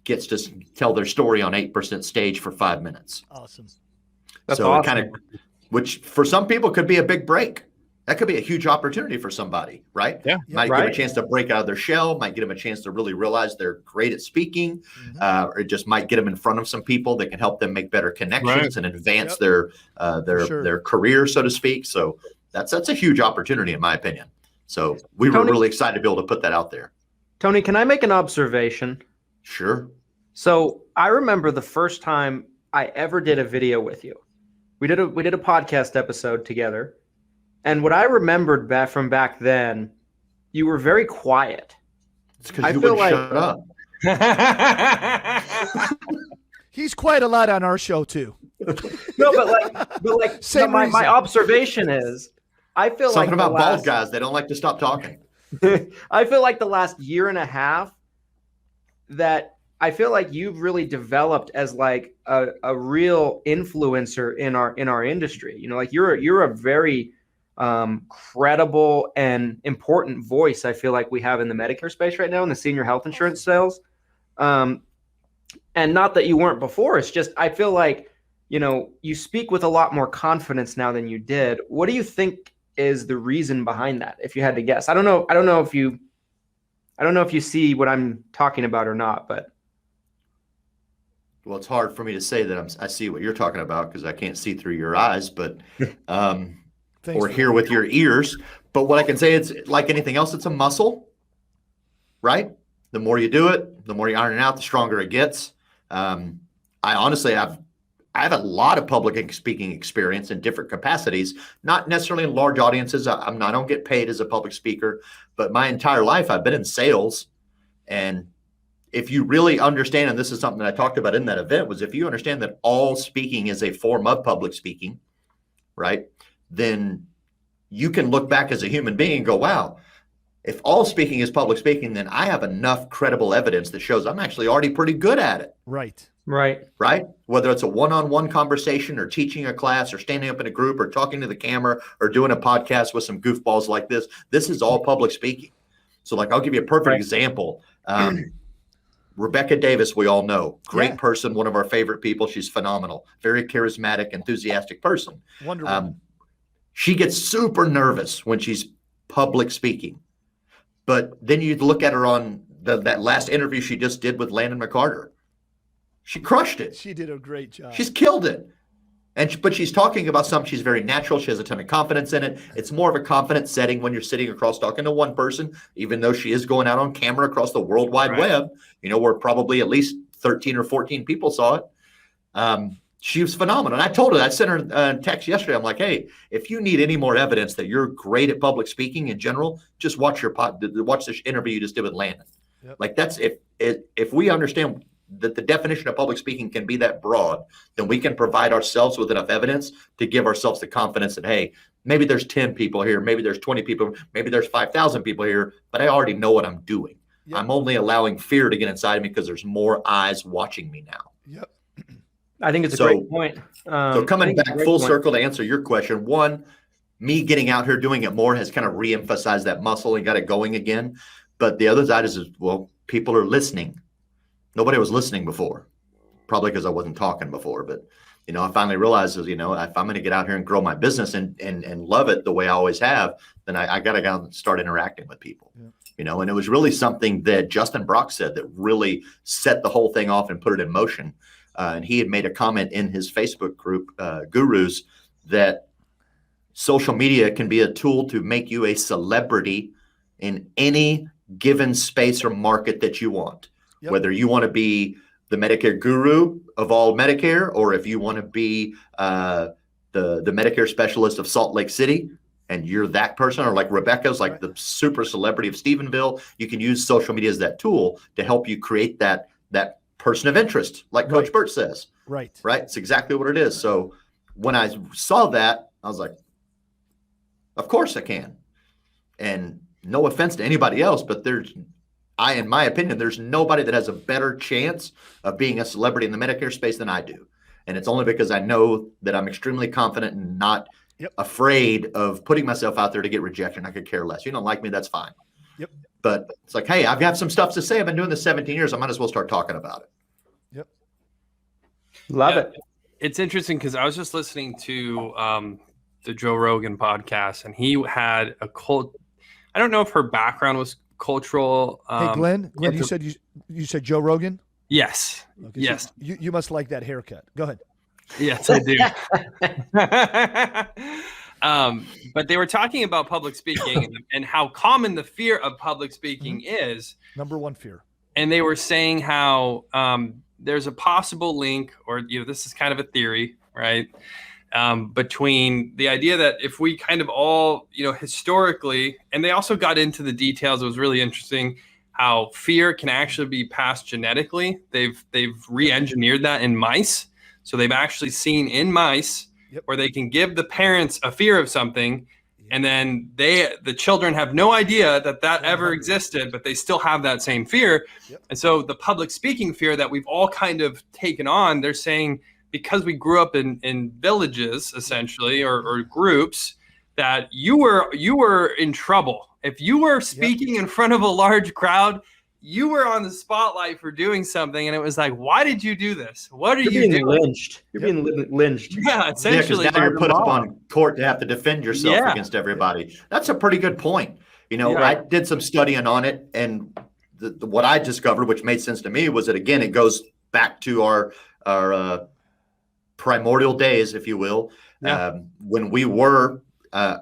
gets to tell their story on 8% stage for 5 minutes. Awesome. That's so awesome. Which for some people could be a big break. That could be a huge opportunity for somebody, right? Yeah. Might give them a chance to break out of their shell, might get them a chance to really realize they're great at speaking, or it just might get them in front of some people that can help them make better connections and advance their career, so to speak. So that's a huge opportunity in my opinion. So we were really excited to be able to put that out there. Tony, can I make an observation? Sure. So I remember the first time I ever did a video with you. We did a podcast episode together. And what I remembered back then, you were very quiet. It's because you wouldn't shut up. He's quite a lot on our show too. No, but my observation is, I feel something like about bald guys. They don't like to stop talking. I feel like the last year and a half that I feel like you've really developed as like a real influencer in our industry. Like you're a very credible and important voice. I feel like we have in the Medicare space right now in the senior health insurance sales. And not that you weren't before. It's just, I feel like, you speak with a lot more confidence now than you did. What do you think is the reason behind that? If you had to guess, I don't know if you see what I'm talking about or not, but. Well, it's hard for me to say that I see what you're talking about because I can't see through your eyes, but, or hear with your ears. But what I can say, it's like anything else, it's a muscle, right? The more you do it, the more you iron it out, the stronger it gets. I have a lot of public speaking experience in different capacities, not necessarily in large audiences. I don't get paid as a public speaker, but my entire life I've been in sales. And if you really understand, and this is something that I talked about in that event, was if you understand that all speaking is a form of public speaking, right? Then you can look back as a human being and go, wow, if all speaking is public speaking, then I have enough credible evidence that shows I'm actually already pretty good at it. Right. Whether it's a one-on-one conversation or teaching a class or standing up in a group or talking to the camera or doing a podcast with some goofballs like this is all public speaking. So like, I'll give you a perfect example. Rebecca Davis, we all know, great person, one of our favorite people. She's phenomenal, very charismatic, enthusiastic person. Wonderful. She gets super nervous when she's public speaking. But then you look at her on that last interview she just did with Landon McCarter. She crushed it. She did a great job. She's killed it. But she's talking about something. She's very natural. She has a ton of confidence in it. It's more of a confident setting when you're sitting across talking to one person, even though she is going out on camera across the World Wide Web, where probably at least 13 or 14 people saw it. She was phenomenal. And I told her, I sent her a text yesterday. I'm like, hey, if you need any more evidence that you're great at public speaking in general, just watch this interview you just did with Landon. Yep. Like that's if we understand that the definition of public speaking can be that broad, then we can provide ourselves with enough evidence to give ourselves the confidence that, hey, maybe there's 10 people here, maybe there's 20 people, maybe there's 5,000 people here, but I already know what I'm doing. Yep. I'm only allowing fear to get inside of me because there's more eyes watching me now. Yep. I think it's a great point. So coming back full circle to answer your question, one, me getting out here doing it more has kind of reemphasized that muscle and got it going again. But the other side is, well, people are listening. Nobody was listening before, probably because I wasn't talking before. But, I finally realized, if I'm going to get out here and grow my business and love it the way I always have, then I got to go and start interacting with people. Yeah. And it was really something that Justin Brock said that really set the whole thing off and put it in motion. And he had made a comment in his Facebook group, Gurus, that social media can be a tool to make you a celebrity in any given space or market that you want. Yep. Whether you want to be the Medicare guru of all Medicare, or if you want to be the Medicare specialist of Salt Lake City, and you're that person, or like Rebecca's, like the super celebrity of Stephenville, you can use social media as that tool to help you create that person of interest, like Coach Burt says. Right. It's exactly what it is. So when I saw that, I was like, of course I can. And no offense to anybody else, but in my opinion, there's nobody that has a better chance of being a celebrity in the Medicare space than I do. And it's only because I know that I'm extremely confident and not afraid of putting myself out there to get rejected. I could care less. You don't like me, that's fine. Yep. But it's like, hey, I've got some stuff to say. I've been doing this 17 years. I might as well start talking about it. Yep. Love it. It's interesting because I was just listening to the Joe Rogan podcast, and he had a cult. I don't know if her background was cultural. Hey, Glenn, you said Joe Rogan? Yes. Okay, yes. So you must like that haircut. Go ahead. Yes, I do. But they were talking about public speaking and how common the fear of public speaking is. Number one fear. And they were saying how there's a possible link, or this is kind of a theory, right? Between the idea that if we kind of all, historically, and they also got into the details. It was really interesting how fear can actually be passed genetically. They've re-engineered that in mice. So they've actually seen in mice where they can give the parents a fear of something, and then the children have no idea that ever existed, but they still have that same fear. Yep. And so the public speaking fear that we've all kind of taken on, they're saying because we grew up in villages essentially or groups, that you were in trouble. If you were speaking in front of a large crowd, you were on the spotlight for doing something, and it was like, why did you do this? What are you doing? Lynched. You're being lynched. Yeah, essentially. Yeah, because now you're put up on court to have to defend yourself against everybody. That's a pretty good point. I did some studying on it, and what I discovered, which made sense to me, was that, again, it goes back to our primordial days, if you will, when we were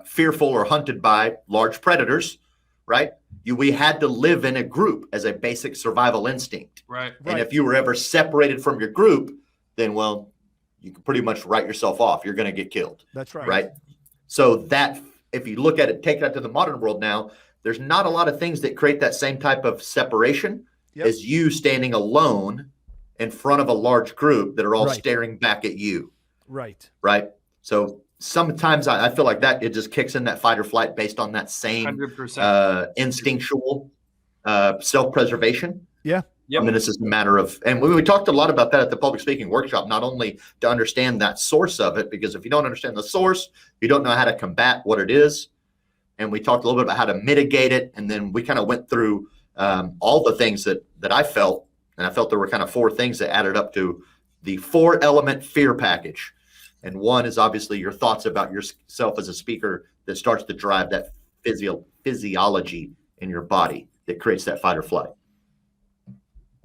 fearful or hunted by large predators, right? We had to live in a group as a basic survival instinct. Right. And if you were ever separated from your group, then, well, you can pretty much write yourself off. You're going to get killed. That's right. Right. So that, if you look at it, take it out to the modern world now, there's not a lot of things that create that same type of separation as you standing alone in front of a large group that are all staring back at you. Right. Right. So sometimes I feel like that it just kicks in that fight or flight based on that same instinctual self-preservation. Yeah. Yep. I mean, it's just a matter of, and we talked a lot about that at the public speaking workshop, not only to understand that source of it, because if you don't understand the source, you don't know how to combat what it is. And we talked a little bit about how to mitigate it. And then we kind of went through all the things that I felt, and I felt there were kind of 4 things that added up to the 4-element fear package. And one is obviously your thoughts about yourself as a speaker that starts to drive that physiology in your body that creates that fight or flight.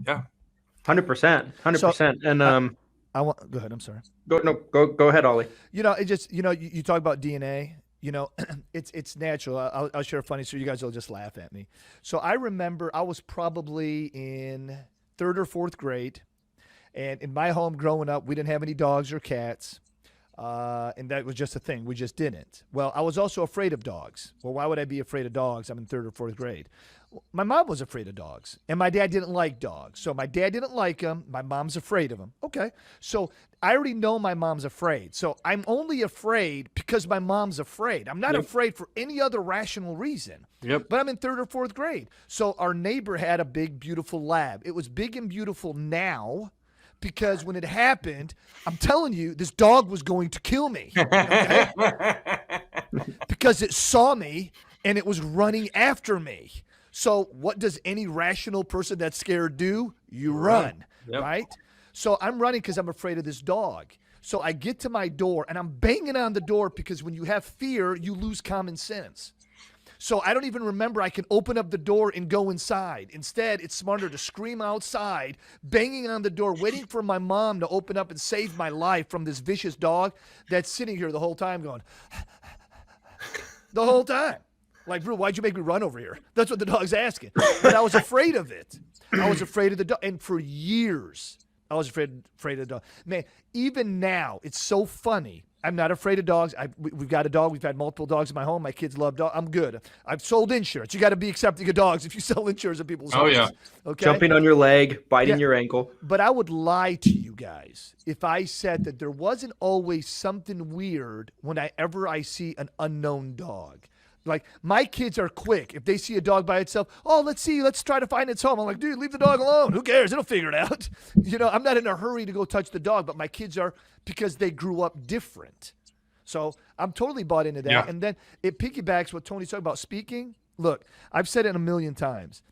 Yeah. 100%. 100%. And I want. Go ahead. I'm sorry. Go ahead, Ollie. You talk about DNA. It's natural. I'll share a funny story. You guys will just laugh at me. So I remember I was probably in 3rd or 4th grade, and in my home growing up, we didn't have any dogs or cats, and that was just a thing. We just didn't. Well, I was also afraid of dogs. Well, why would I be afraid of dogs? I'm in 3rd or 4th grade. My mom was afraid of dogs, and my dad didn't like dogs. So my dad didn't like them. My mom's afraid of them. Okay. So I already know my mom's afraid. So I'm only afraid because my mom's afraid. I'm not afraid for any other rational reason. Yep. But I'm in 3rd or 4th grade. So our neighbor had a big, beautiful lab. It was big and beautiful now because when it happened, I'm telling you, this dog was going to kill me. Okay? Because it saw me and it was running after me. So what does any rational person that's scared do? You run, right? So I'm running because I'm afraid of this dog. So I get to my door and I'm banging on the door because when you have fear, you lose common sense. So I don't even remember I can open up the door and go inside. Instead, it's smarter to scream outside, banging on the door, waiting for my mom to open up and save my life from this vicious dog that's sitting here the whole time going, the whole time. Like, Brew, why'd you make me run over here? That's what the dog's asking. But I was afraid of it. I was afraid of the dog. And for years, I was afraid of the dog. Man, even now, it's so funny. I'm not afraid of dogs. We've got a dog. We've had multiple dogs in my home. My kids love dogs. I'm good. I've sold insurance. You got to be accepting of dogs if you sell insurance in people's homes. Oh, yeah. Okay? Jumping on your leg, biting your ankle. But I would lie to you guys if I said that there wasn't always something weird whenever I see an unknown dog. Like, my kids are quick. If they see a dog by itself, let's try to find its home. I'm like, dude, leave the dog alone. Who cares? It'll figure it out. I'm not in a hurry to go touch the dog, but my kids are because they grew up different. So I'm totally bought into that. Yeah. And then it piggybacks what Tony's talking about speaking. Look, I've said it a million times.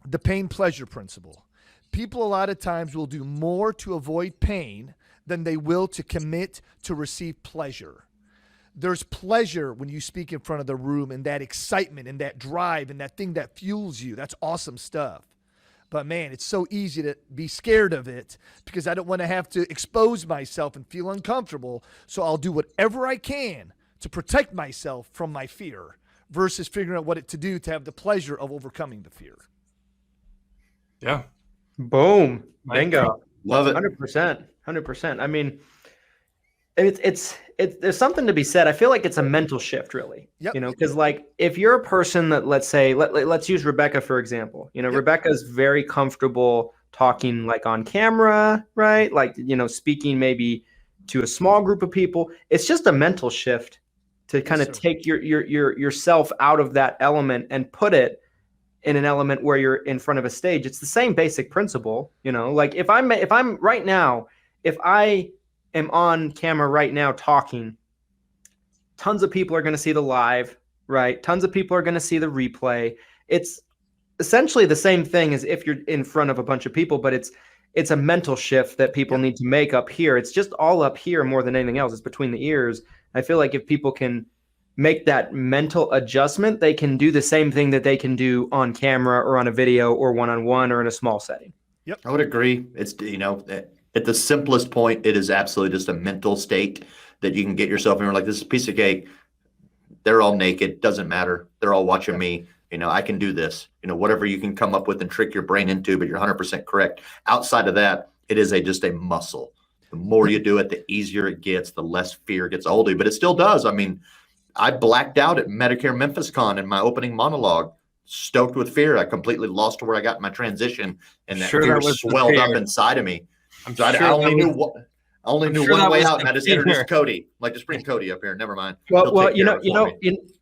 The pain-pleasure principle. People a lot of times will do more to avoid pain than they will to commit to receive pleasure. There's pleasure when you speak in front of the room and that excitement and that drive and that thing that fuels you. That's awesome stuff. But, man, it's so easy to be scared of it because I don't want to have to expose myself and feel uncomfortable. So I'll do whatever I can to protect myself from my fear versus figuring out what to do to have the pleasure of overcoming the fear. Yeah. Boom. Bingo. Love it. 100%. 100%. I mean, it's there's something to be said. I feel like it's a mental shift, really. Yep. Because like if you're a person that, let's say, let's use Rebecca for example. Yep. Rebecca's very comfortable talking like on camera, right? Like speaking maybe to a small group of people. It's just a mental shift to kind of take yourself out of that element and put it in an element where you're in front of a stage. It's the same basic principle, Like if I'm right now, if I am on camera right now talking, tons of people are going to see the live, right? Tons of people are going to see the replay. It's essentially the same thing as if you're in front of a bunch of people, but it's a mental shift that people need to make up here. It's just all up here more than anything else. It's between the ears. I feel like if people can make that mental adjustment, they can do the same thing that they can do on camera or on a video or one-on-one or in a small setting. Yep. I would agree. It's, at the simplest point, it is absolutely just a mental state that you can get yourself in. Like, this is a piece of cake. They're all naked. Doesn't matter. They're all watching me. I can do this. Whatever you can come up with and trick your brain into, but you're 100% correct. Outside of that, it is just a muscle. The more you do it, the easier it gets, the less fear gets older. But it still does. I mean, I blacked out at Medicare Memphis Con in my opening monologue, stoked with fear. I completely lost where I got in my transition, and that fear swelled up inside of me. I only knew one way out, and I just introduced Cody. Like, just bring Cody up here. Never mind. Well,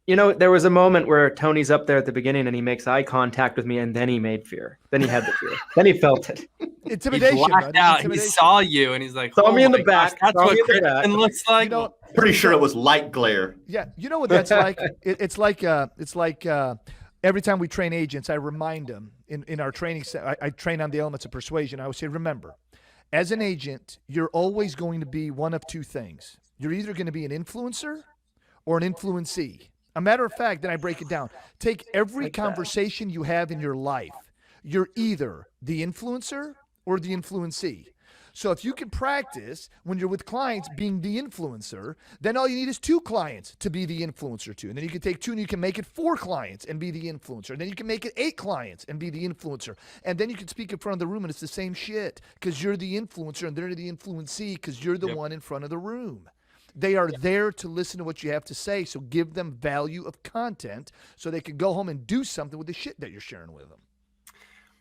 there was a moment where Tony's up there at the beginning, and he makes eye contact with me, and then he made fear. Then he had the fear. Then he felt it. Intimidation. He blacked out. He saw you, and he's like, saw me in the back. That's what Christian looks like. Pretty sure it was light glare. Yeah, you know what that's like? It's like every time we train agents, I remind them in our training. I train on the elements of persuasion. I always say, remember, as an agent, you're always going to be one of two things. You're either going to be an influencer or an influencee. A matter of fact, then I break it down. Take every conversation you have in your life. You're either the influencer or the influencee. So if you can practice when you're with clients being the influencer, then all you need is 2 clients to be the influencer to. And then you can take 2 and you can make it 4 clients and be the influencer. And then you can make it 8 clients and be the influencer. And then you can speak in front of the room and it's the same shit because you're the influencer and they're the influencee because you're the one in front of the room. They are there to listen to what you have to say. So give them value of content so they can go home and do something with the shit that you're sharing with them.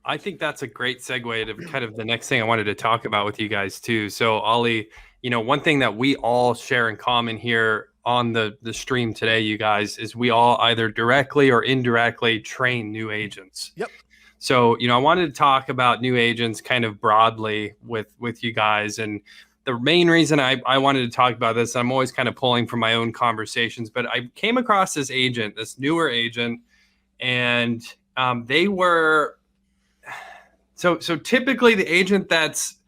I think that's a great segue to kind of the next thing I wanted to talk about with you guys too. So Allie, one thing that we all share in common here on the stream today, you guys, is we all either directly or indirectly train new agents. Yep. So, I wanted to talk about new agents kind of broadly with you guys. And the main reason I wanted to talk about this, I'm always kind of pulling from my own conversations, but I came across this newer agent, and they were... So typically the agent that's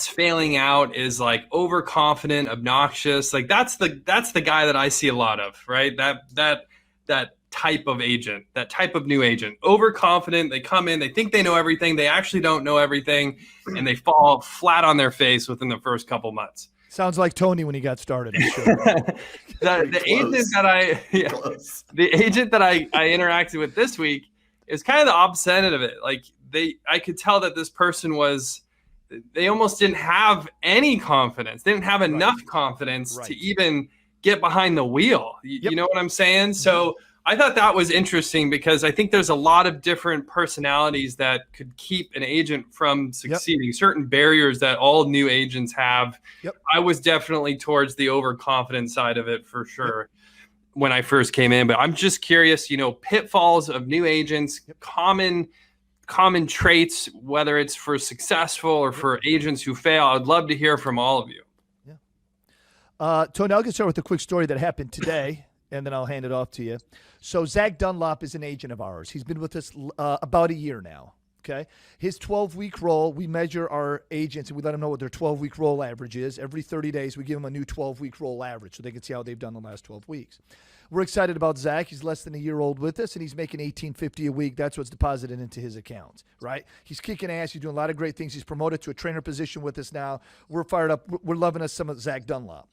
failing out is like overconfident, obnoxious. Like that's the guy that I see a lot of, right? That type of agent, that type of new agent, overconfident. They come in, they think they know everything. They actually don't know everything, and they fall flat on their face within the first couple months. Sounds like Tony when he got started. I'm sure. the agent that I interacted with this week is kind of the opposite of it. Like I could tell that this person they almost didn't have any confidence. They didn't have enough confidence to even get behind the wheel. You know what I'm saying? So I thought that was interesting because I think there's a lot of different personalities that could keep an agent from succeeding, certain barriers that all new agents have. I was definitely towards the overconfident side of it for sure when I first came in, but I'm just curious, pitfalls of new agents, common traits, whether it's for successful or for agents who fail. I'd love to hear from all of you. Tony, I'll get started with a quick story that happened today, and then I'll hand it off to you. So Zach Dunlop is an agent of ours. He's been with us about a year now. Okay. His 12-week roll, we measure our agents and we let them know what their 12-week roll average is. Every 30 days, we give them a new 12-week roll average so they can see how they've done the last 12 weeks. We're excited about Zach. He's less than a year old with us, and he's making $18.50 a week. That's what's deposited into his account, right? He's kicking ass. He's doing a lot of great things. He's promoted to a trainer position with us now. We're fired up. We're loving us some of Zach Dunlop.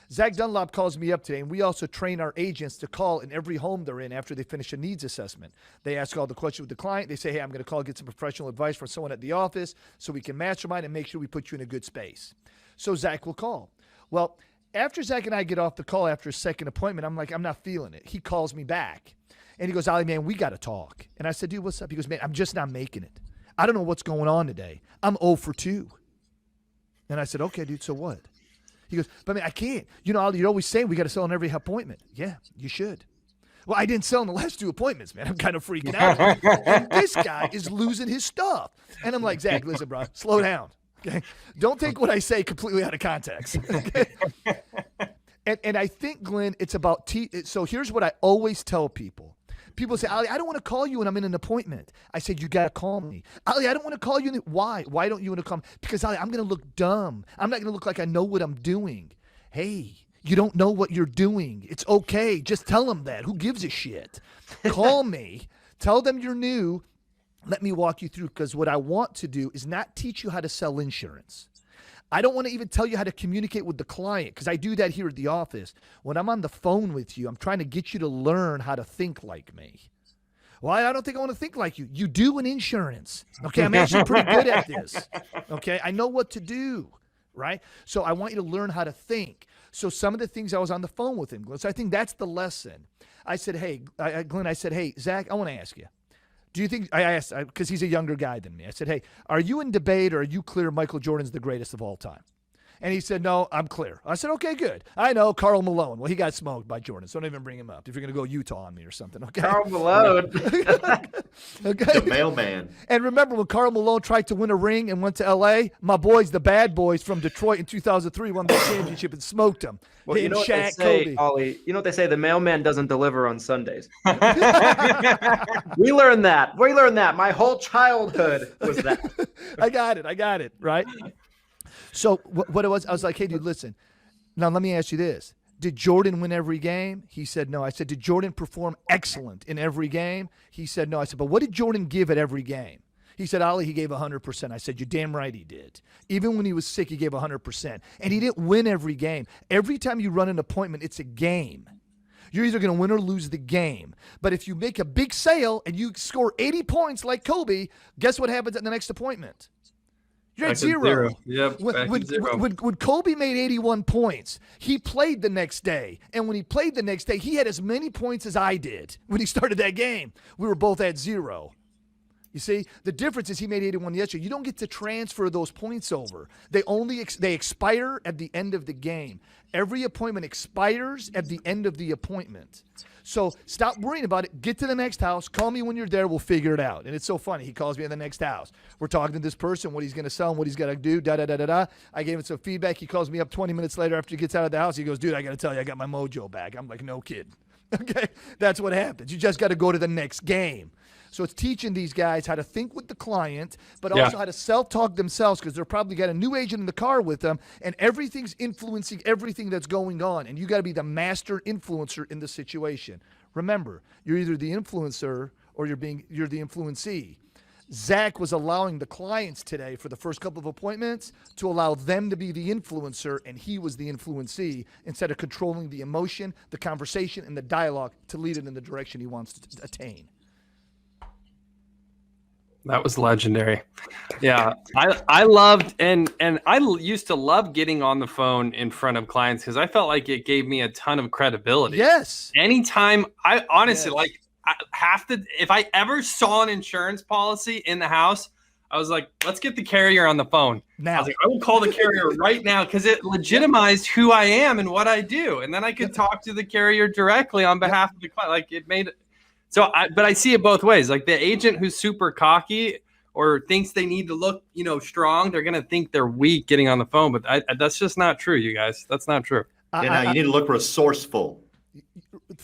Zach Dunlop calls me up today, and we also train our agents to call in every home they're in after they finish a needs assessment. They ask all the questions with the client. They say, hey, I'm going to call, get some professional advice from someone at the office so we can mastermind and make sure we put you in a good space. So Zach will call. Well, after Zach and I get off the call after a second appointment, I'm like, I'm not feeling it. He calls me back, and he goes, Allie, man, we got to talk. And I said, dude, what's up? He goes, man, I'm just not making it. I don't know what's going on today. I'm 0 for 2. And I said, okay, dude, so what? He goes, but man, I can't. You're always saying we got to sell in every appointment. Yeah, you should. Well, I didn't sell in the last 2 appointments, man. I'm kind of freaking out. And this guy is losing his stuff. And I'm like, Zach, listen, bro, slow down. Okay? Don't take what I say completely out of context. Okay? And I think, Glenn, it's about so here's what I always tell people. People say, Allie, I don't want to call you when I'm in an appointment. I said, you got to call me. Allie, I don't want to call you. Why? Why don't you want to call me? Because, Allie, I'm going to look dumb. I'm not going to look like I know what I'm doing. Hey, you don't know what you're doing. It's okay. Just tell them that. Who gives a shit? Call me. Tell them you're new. Let me walk you through, because what I want to do is not teach you how to sell insurance. I don't want to even tell you how to communicate with the client, because I do that here at the office. When I'm on the phone with you, I'm trying to get you to learn how to think like me. Well, I don't think I want to think like you. You do in insurance. Okay, I'm actually pretty good at this. Okay, I know what to do, right? So I want you to learn how to think. So some of the things I was on the phone with him, Glenn. So I think that's the lesson. I said, hey, Glenn, hey, Zach, I want to ask you. Do you think, I asked, because he's a younger guy than me. I said, hey, are you in debate or are you clear Michael Jordan's the greatest of all time? And he said, no, I'm clear. I said, okay, good. I know Karl Malone. Well, he got smoked by Jordan, so don't even bring him up if you're going to go Utah on me or something, okay? Karl Malone. Okay. The mailman. And remember when Karl Malone tried to win a ring and went to L.A., my boys, the Bad Boys from Detroit in 2003, won the championship and smoked him. Well, you know what Shaq, they say, Kobe. Ollie, you know what they say, the mailman doesn't deliver on Sundays. We learned that. My whole childhood was that. I got it, right? So what it was, I was like, hey, dude, listen. Now, let me ask you this. Did Jordan win every game? He said no. I said, did Jordan perform excellent in every game? He said no. I said, but what did Jordan give at every game? He said, Allie, he gave 100%. I said, you're damn right he did. Even when he was sick, he gave 100%. And he didn't win every game. Every time you run an appointment, it's a game. You're either going to win or lose the game. But if you make a big sale and you score 80 points like Kobe, guess what happens at the next appointment? You're at zero. Yep, when Kobe made 81 points, he played the next day. And when he played the next day, he had as many points as I did when he started that game. We were both at zero. You see, the difference is he made 81 yesterday. You don't get to transfer those points over. They expire at the end of the game. Every appointment expires at the end of the appointment. So stop worrying about it. Get to the next house. Call me when you're there. We'll figure it out. And it's so funny. He calls me at the next house. We're talking to this person, what he's going to sell and what he's got to do, da-da-da-da-da. I gave him some feedback. He calls me up 20 minutes later after he gets out of the house. He goes, dude, I got to tell you, I got my mojo back. I'm like, no kidding. Okay? That's what happens. You just got to go to the next game. So it's teaching these guys how to think with the client, but also how to self-talk themselves, because they're probably got a new agent in the car with them, and everything's influencing everything that's going on. And you got to be the master influencer in the situation. Remember, you're either the influencer or you're the influencee. Zach was allowing the clients today for the first couple of appointments to allow them to be the influencer, and he was the influencee, instead of controlling the emotion, the conversation, and the dialogue to lead it in the direction he wants to attain. That was legendary. Yeah, I loved and I used to love getting on the phone in front of clients because I felt like it gave me a ton of credibility. Yes. Anytime I honestly if I ever saw an insurance policy in the house, I was like, let's get the carrier on the phone. Now. I was like, I will call the carrier right now because it legitimized who I am and what I do. And then I could talk to the carrier directly on behalf of the client. Like it made it. But I see it both ways. Like the agent who's super cocky or thinks they need to look, strong, they're going to think they're weak getting on the phone. But that's just not true, you guys. That's not true. You need to look resourceful.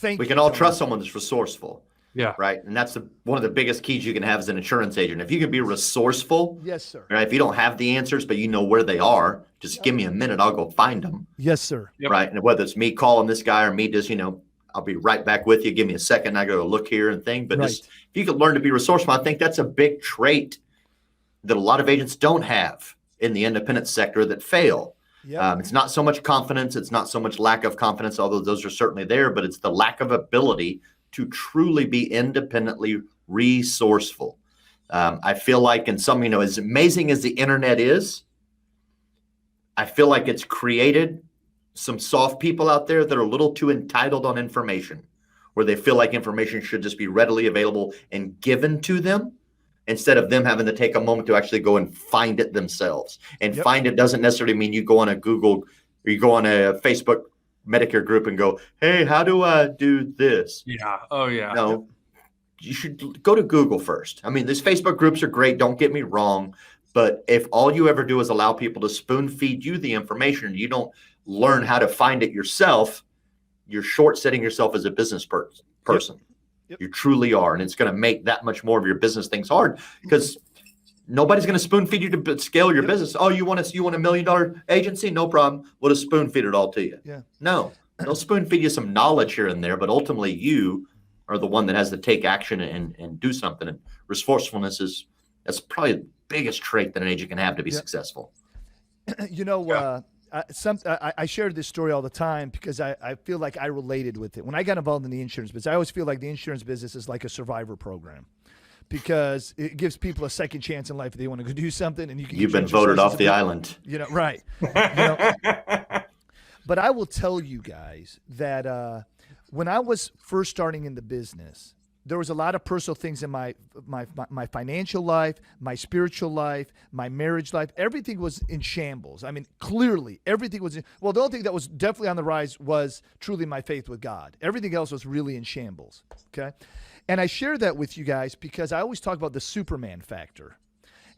We can all trust someone that's resourceful. Yeah. Right. And that's one of the biggest keys you can have as an insurance agent. If you can be resourceful. Yes, sir. Right. If you don't have the answers, but you know where they are, just give me a minute. I'll go find them. Yes, sir. Yep. Right. And whether it's me calling this guy or me just, I'll be right back with you. Give me a second. I go to look here and think. But if you could learn to be resourceful, I think that's a big trait that a lot of agents don't have in the independent sector that fail. Yep. It's not so much confidence. It's not so much lack of confidence, although those are certainly there, but it's the lack of ability to truly be independently resourceful. I feel like as amazing as the internet is, I feel like it's created some soft people out there that are a little too entitled on information, where they feel like information should just be readily available and given to them instead of them having to take a moment to actually go and find it themselves. And find it doesn't necessarily mean you go on a Google or you go on a Facebook Medicare group and go, hey, how do I do this? Yeah. Oh, yeah. No, you should go to Google first. I mean, these Facebook groups are great. Don't get me wrong. But if all you ever do is allow people to spoon feed you the information, you don't learn how to find it yourself, you're short-setting yourself as a business person. Yep. You truly are. And it's going to make that much more of your business things hard because nobody's going to spoon feed you to scale your business. Oh, you want a $1 million agency? No problem. We'll just spoon feed it all to you. Yeah. No, they'll spoon feed you some knowledge here and there, but ultimately you are the one that has to take action and do something. And resourcefulness that's probably the biggest trait that an agent can have to be successful. I shared this story all the time because I feel like I related with it. When I got involved in the insurance business, I always feel like the insurance business is like a survivor program because it gives people a second chance in life if they want to go do something. And you've been voted off the island. Right. But I will tell you guys that when I was first starting in the business, there was a lot of personal things in my financial life, my spiritual life, my marriage life. Everything was in shambles. I mean, clearly, everything was the only thing that was definitely on the rise was truly my faith with God. Everything else was really in shambles, okay? And I share that with you guys because I always talk about the Superman factor.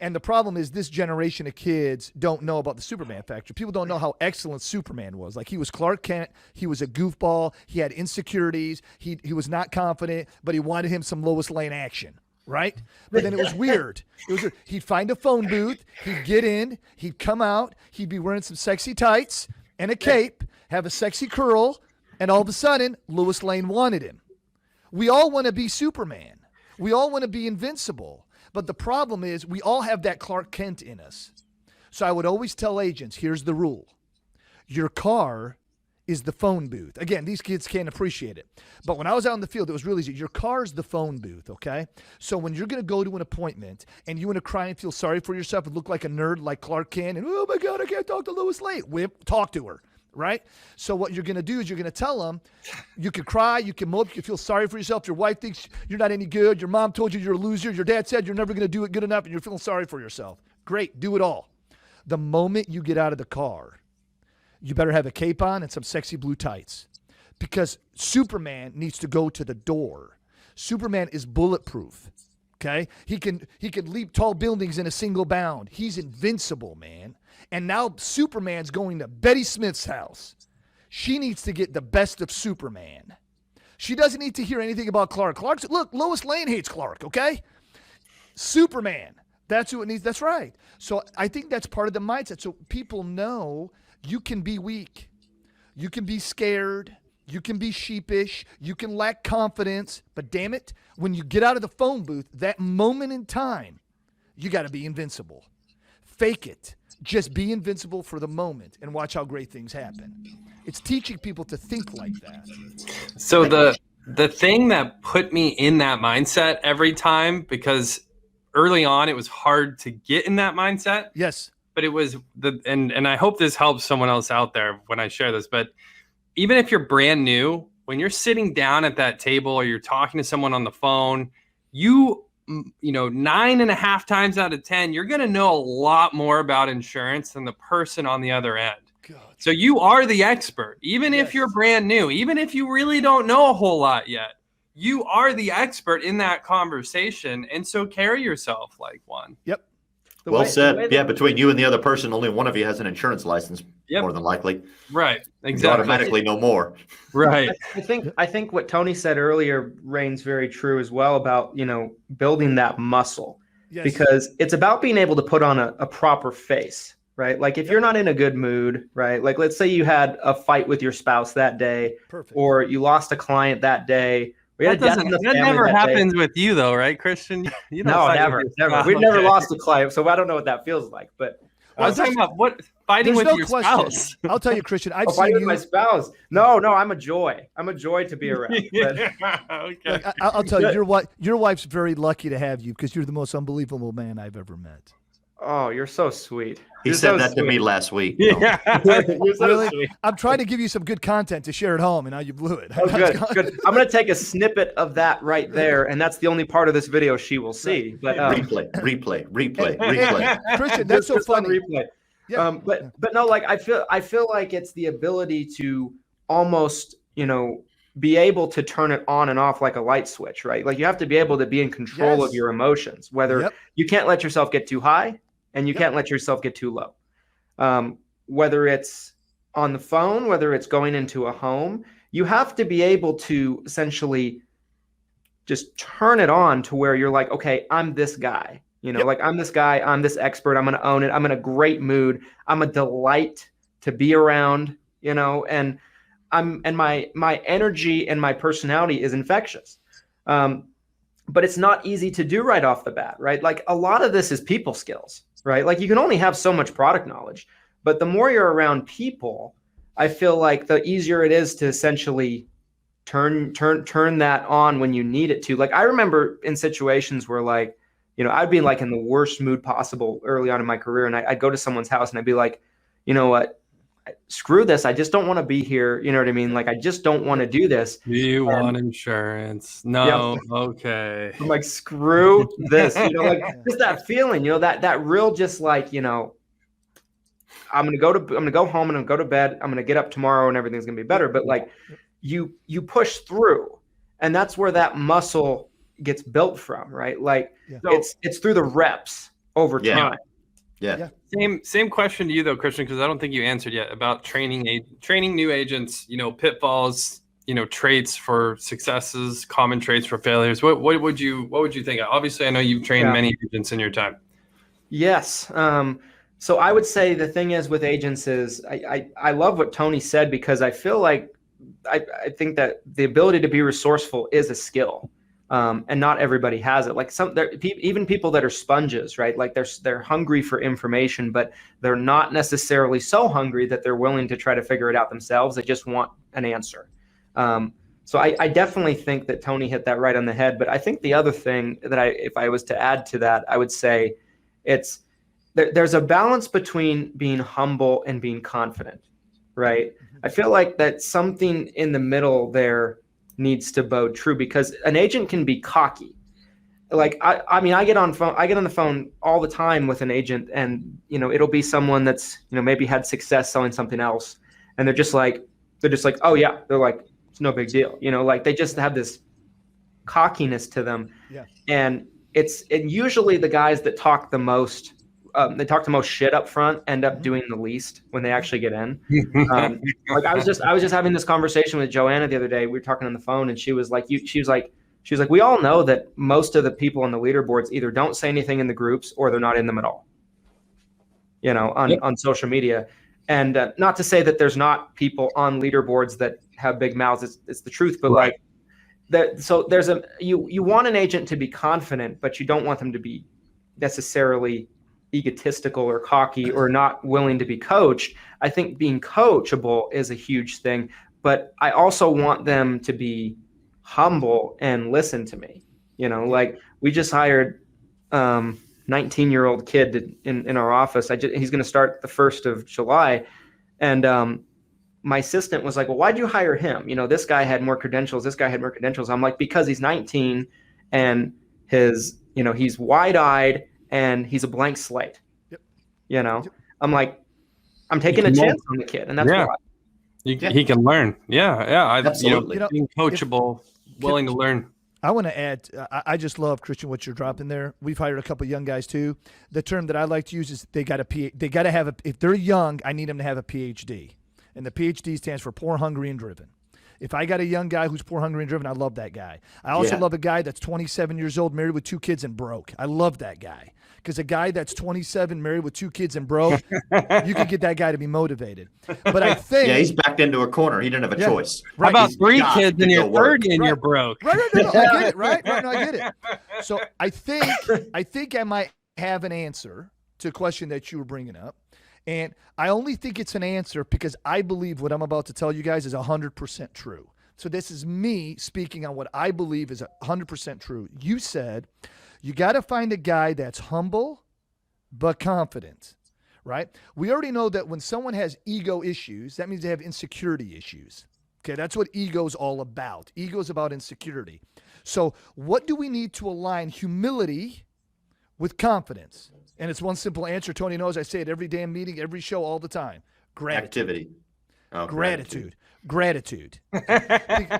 And the problem is this generation of kids don't know about the Superman factor. People don't know how excellent Superman was. Like he was Clark Kent. He was a goofball. He had insecurities. He was not confident, but he wanted him some Lois Lane action, right? But then it was weird. He'd find a phone booth. He'd get in. He'd come out. He'd be wearing some sexy tights and a cape, have a sexy curl, And all of a sudden, Lois Lane wanted him. We all want to be Superman. We all want to be invincible. But the problem is we all have that Clark Kent in us. So I would always tell agents, here's the rule. Your car is the phone booth. Again, these kids can't appreciate it. But when I was out in the field, it was really easy. Your car is the phone booth, okay? So when you're going to go to an appointment and you want to cry and feel sorry for yourself and look like a nerd like Clark Kent and, oh my God, I can't talk to Lois Lane. Talk to her, right? So what you're going to do is you're going to tell them, you can cry, you can mope, you can feel sorry for yourself. Your wife thinks you're not any good. Your mom told you you're a loser. Your dad said you're never going to do it good enough and you're feeling sorry for yourself. Great, do it all. The moment you get out of the car, you better have a cape on and some sexy blue tights because Superman needs to go to the door. Superman is bulletproof, okay? He can leap tall buildings in a single bound. He's invincible, man. And now Superman's going to Betty Smith's house. She needs to get the best of Superman. She doesn't need to hear anything about Clark. Look, Lois Lane hates Clark, okay? Superman, that's who it needs. That's right. So I think that's part of the mindset. So people know you can be weak. You can be scared. You can be sheepish. You can lack confidence. But damn it, when you get out of the phone booth, that moment in time, you got to be invincible. Fake it. Just be invincible for the moment and watch how great things happen. It's teaching people to think like that. So the thing that put me in that mindset every time, because early on it was hard to get in that mindset. Yes. But it was and I hope this helps someone else out there when I share this, but even if you're brand new, when you're sitting down at that table or you're talking to someone on the phone, you know, 9.5 times out of 10, you're going to know a lot more about insurance than the person on the other end. God. So you are the expert, even if you're brand new, even if you really don't know a whole lot yet, you are the expert in that conversation. And so carry yourself like one. Yep. Well said. Yeah, between you and the other person, only one of you has an insurance license, more than likely. Right. Exactly. You automatically know more. Right. I think what Tony said earlier reigns very true as well about, you know, building that muscle. Yes. Because it's about being able to put on a proper face, right? Like if you're not in a good mood, right? Like let's say you had a fight with your spouse that day. Perfect. Or you lost a client that day. That never happens with you, though, right, Christian? You no, never. We've never lost a client, so I don't know what that feels like. But I was talking about fighting with your spouse. I'll tell you, Christian. I've seen with my spouse. No, I'm a joy. I'm a joy to be around. Okay. Look, I'll tell you, your wife's very lucky to have you because you're the most unbelievable man I've ever met. Oh, you're so sweet. He said that to me last week. Yeah. You're so really? Sweet. I'm trying to give you some good content to share at home, and now you blew it. Oh, good. I'm going to take a snippet of that right there, and that's the only part of this video she will see. But replay. Christian, that's so funny. Replay. Yeah. But no, like I feel like it's the ability to almost, you know, be able to turn it on and off like a light switch, right? Like you have to be able to be in control of your emotions, whether you can't let yourself get too high and you can't let yourself get too low. Whether it's on the phone, whether it's going into a home, you have to be able to essentially just turn it on to where you're like, okay, I'm this guy, you know, like I'm this guy, I'm this expert, I'm going to own it. I'm in a great mood. I'm a delight to be around, you know, and my energy and my personality is infectious. But it's not easy to do right off the bat, right? Like a lot of this is people skills, right? Like you can only have so much product knowledge, but the more you're around people, I feel like the easier it is to essentially turn that on when you need it to. Like I remember in situations where like, you know, I'd be like in the worst mood possible early on in my career. And I'd go to someone's house and I'd be like, you know what? Screw this. I just don't want to be here. You know what I mean? Like, I just don't want to do this. Do you want insurance? No. Yeah. Okay. I'm like, screw this. You know, like just that feeling, you know, that real, just like, you know, I'm going to go home and I'm going to go to bed. I'm going to get up tomorrow and everything's going to be better. But like you push through, and that's where that muscle gets built from, right? Like it's through the reps over time. Yeah. Same question to you though, Christian, because I don't think you answered yet about training new agents, you know, pitfalls, you know, traits for successes, common traits for failures. What would you think? Obviously, I know you've trained many agents in your time. Yes. So I would say the thing is with agents is I love what Tony said, because I feel like I think that the ability to be resourceful is a skill. And not everybody has it. Like even people that are sponges, right? Like they're hungry for information, but they're not necessarily so hungry that they're willing to try to figure it out themselves. They just want an answer. So I definitely think that Tony hit that right on the head. But I think the other thing that if I was to add to that, I would say there's a balance between being humble and being confident, right? I feel like that something in the middle there needs to bode true, because an agent can be cocky. Like I mean, I get on the phone all the time with an agent, and it'll be someone that's maybe had success selling something else, and they're just like, oh yeah, they're like, it's no big deal, like they just have this cockiness to them. Yeah. And usually the guys that talk the most, they talk the most shit up front, end up doing the least when they actually get in. Like I was just having this conversation with Joanna the other day. We were talking on the phone, and she was like, we all know that most of the people on the leaderboards either don't say anything in the groups or they're not in them at all, on social media. And not to say that there's not people on leaderboards that have big mouths. It's the truth, but right. So there's you want an agent to be confident, but you don't want them to be necessarily egotistical or cocky or not willing to be coached. I think being coachable is a huge thing, but I also want them to be humble and listen to me. Like we just hired 19-year-old kid in our office. He's going to start the 1st of July. And my assistant was like, well, why'd you hire him? This guy had more credentials. This guy had more credentials. I'm like, because he's 19 and he's wide-eyed and he's a blank slate. Yep. I'm like, I'm taking a chance on the kid, and that's why. He can learn. Yeah. Absolutely. Being coachable, willing to learn. I want to add, I just love, Christian, what you're dropping there. We've hired a couple of young guys too. The term that I like to use is they got to have if they're young, I need them to have a PhD. And the PhD stands for poor, hungry, and driven. If I got a young guy who's poor, hungry, and driven, I love that guy. I also love a guy that's 27 years old, married with 2 kids, and broke. I love that guy. Because a guy that's 27, married with 2 kids, and broke, you could get that guy to be motivated. But I think... Yeah, he's backed into a corner. He didn't have a choice. Right. How about 3 kids and you're 30 and you're broke? Right, no, I get it, right? No, I get it. So I think I might have an answer to a question that you were bringing up. And I only think it's an answer because I believe what I'm about to tell you guys is 100% true. So this is me speaking on what I believe is 100% true. You said you got to find a guy that's humble but confident, right? We already know that when someone has ego issues, that means they have insecurity issues. Okay, that's what ego is all about. Ego is about insecurity. So what do we need to align humility with confidence? And it's one simple answer. Tony knows I say it every damn meeting, every show, all the time. Gratitude. Activity. Gratitude.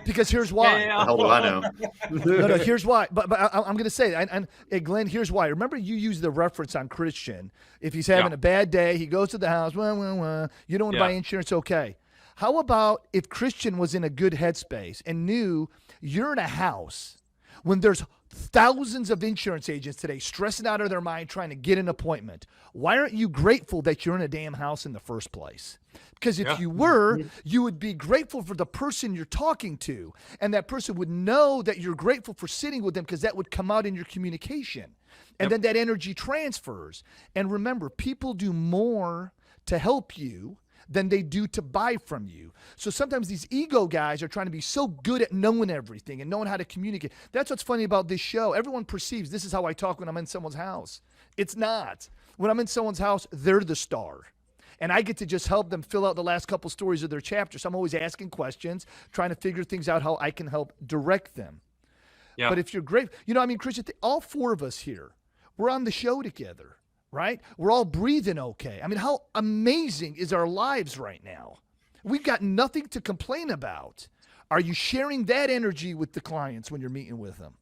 Because here's why. The hell do I know? No, here's why. But I'm going to say it. And Glenn, here's why. Remember you used the reference on Christian. If he's having a bad day, he goes to the house, you don't want to buy insurance, okay. How about if Christian was in a good headspace and knew you're in a house when there's thousands of insurance agents today stressing out of their mind trying to get an appointment? Why aren't you grateful that you're in a damn house in the first place? Because if you were, you would be grateful for the person you're talking to. And that person would know that you're grateful for sitting with them because that would come out in your communication. And then that energy transfers. And remember, people do more to help you than they do to buy from you. So sometimes these ego guys are trying to be so good at knowing everything and knowing how to communicate. That's what's funny about this show. Everyone perceives this is how I talk when I'm in someone's house. It's not. When I'm in someone's house, they're the star. And I get to just help them fill out the last couple stories of their chapter. So I'm always asking questions, trying to figure things out how I can help direct them. Yeah. But if you're great, Christian, all 4 of us here, we're on the show together. Right? We're all breathing okay. I mean, how amazing is our lives right now? We've got nothing to complain about. Are you sharing that energy with the clients when you're meeting with them?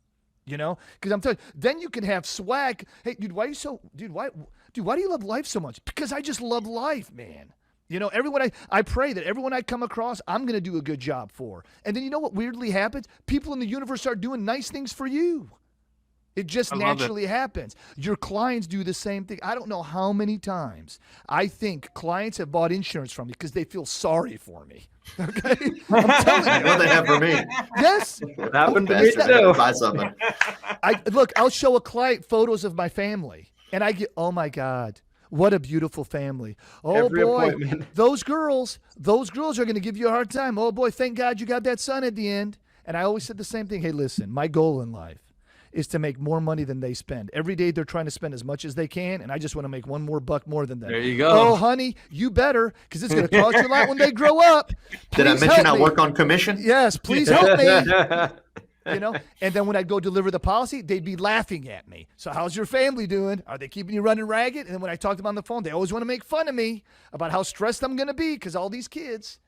Because I'm telling you, then you can have swag. Hey, dude, why do you love life so much? Because I just love life, man. Everyone I pray that everyone I come across, I'm going to do a good job for. And then you know what weirdly happens? People in the universe start doing nice things for you. It just naturally happens. Your clients do the same thing. I don't know how many times I think clients have bought insurance from me because they feel sorry for me. Okay, I'm telling you. What they have for me. Yes, It happened to me too. Buy something. I'll show a client photos of my family, and I get, oh my God, what a beautiful family. Oh Every boy, appointment. those girls are going to give you a hard time. Oh boy, thank God you got that son at the end. And I always said the same thing. Hey, listen, my goal in life is to make more money than they spend. Every day they're trying to spend as much as they can, and I just want to make one more buck more than them. There you go. Oh, honey, you better, because it's going to cost you a lot when they grow up. Did I Please mention I help me. work on commission? Yes, please help me. And then when I'd go deliver the policy, they'd be laughing at me. So how's your family doing? Are they keeping you running ragged? And then when I talk to them on the phone, they always want to make fun of me about how stressed I'm going to be because all these kids.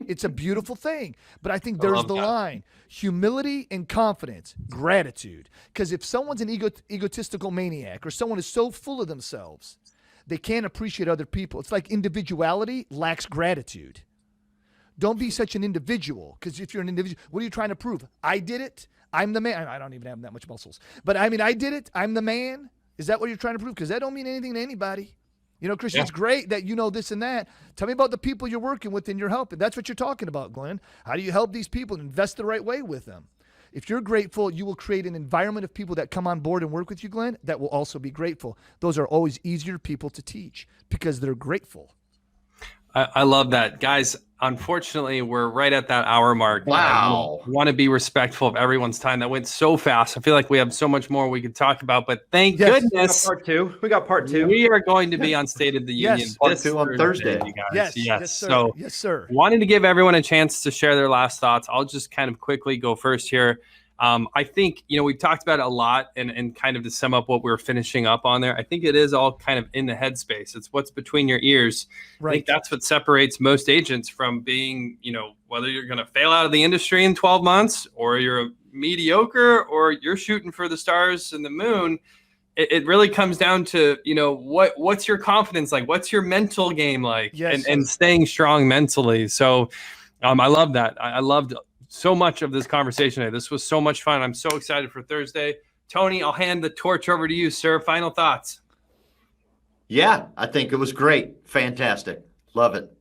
It's a beautiful thing. But I think there's the line. Humility and confidence, gratitude. Because if someone's an egotistical maniac or someone is so full of themselves, they can't appreciate other people. It's like individuality lacks gratitude. Don't be such an individual, because if you're an individual, what are you trying to prove? I did it. I'm the man. I don't even have that much muscles. But I mean, I did it. I'm the man. Is that what you're trying to prove? Because that don't mean anything to anybody. You know, Christian, it's great that you know this and that. Tell me about the people you're working with and you're helping. That's what you're talking about, Glenn. How do you help these people and invest the right way with them? If you're grateful, you will create an environment of people that come on board and work with you, Glenn, that will also be grateful. Those are always easier people to teach because they're grateful. I love that. Guys, unfortunately, we're right at that hour mark. Wow. I want to be respectful of everyone's time. That went so fast. I feel like we have so much more we could talk about, but thank goodness. We got part two. We are going to be on State of the Union. Part two on Thursday. You guys. Yes, sir. So yes, sir. Wanted to give everyone a chance to share their last thoughts. I'll just kind of quickly go first here. I think, we've talked about it a lot and kind of to sum up what we're finishing up on there, I think it is all kind of in the headspace. It's what's between your ears. Right. I think that's what separates most agents from being, whether you're going to fail out of the industry in 12 months or you're mediocre or you're shooting for the stars and the moon. It really comes down to, what's your confidence like? What's your mental game like? Yes. And staying strong mentally. So I love that. I loved so much of this conversation today. This was so much fun. I'm so excited for Thursday. Tony, I'll hand the torch over to you, sir. Final thoughts. Yeah, I think it was great. Fantastic. Love it.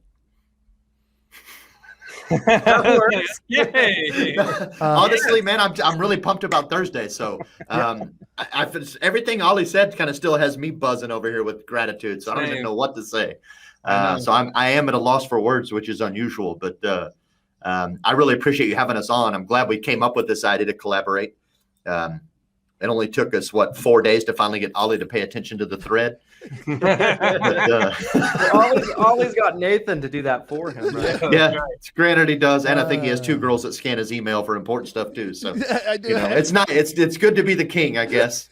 Yay. Honestly, man, I'm really pumped about Thursday. So everything Ollie said kind of still has me buzzing over here with gratitude. So I don't even know what to say. So I am at a loss for words, which is unusual, but I really appreciate you having us on. I'm glad we came up with this idea to collaborate. It only took us, 4 days to finally get Ollie to pay attention to the thread. Ollie's got Nathan to do that for him, right? Yeah, granted he does, and I think he has 2 girls that scan his email for important stuff too. So it's good to be the king, I guess.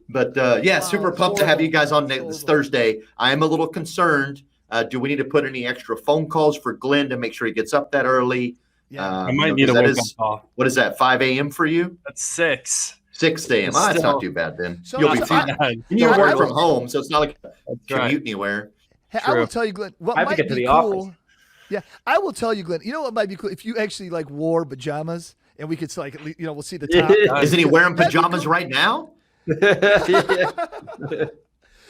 But super pumped to have you guys on this Thursday. I am a little concerned. Do we need to put any extra phone calls for Glenn to make sure he gets up that early? Yeah, I might need a wake-up call. What is that, 5 a.m. for you? That's 6. 6 a.m. That's not too bad then. So You'll be fine. You work from home, so it's not like a commute anywhere. Hey, I will tell you, Glenn, what I have might to get to be the cool. office. Yeah, I will tell you, Glenn. You know what might be cool? If you actually wore pajamas and we could we'll see the top. Isn't he wearing pajamas right now?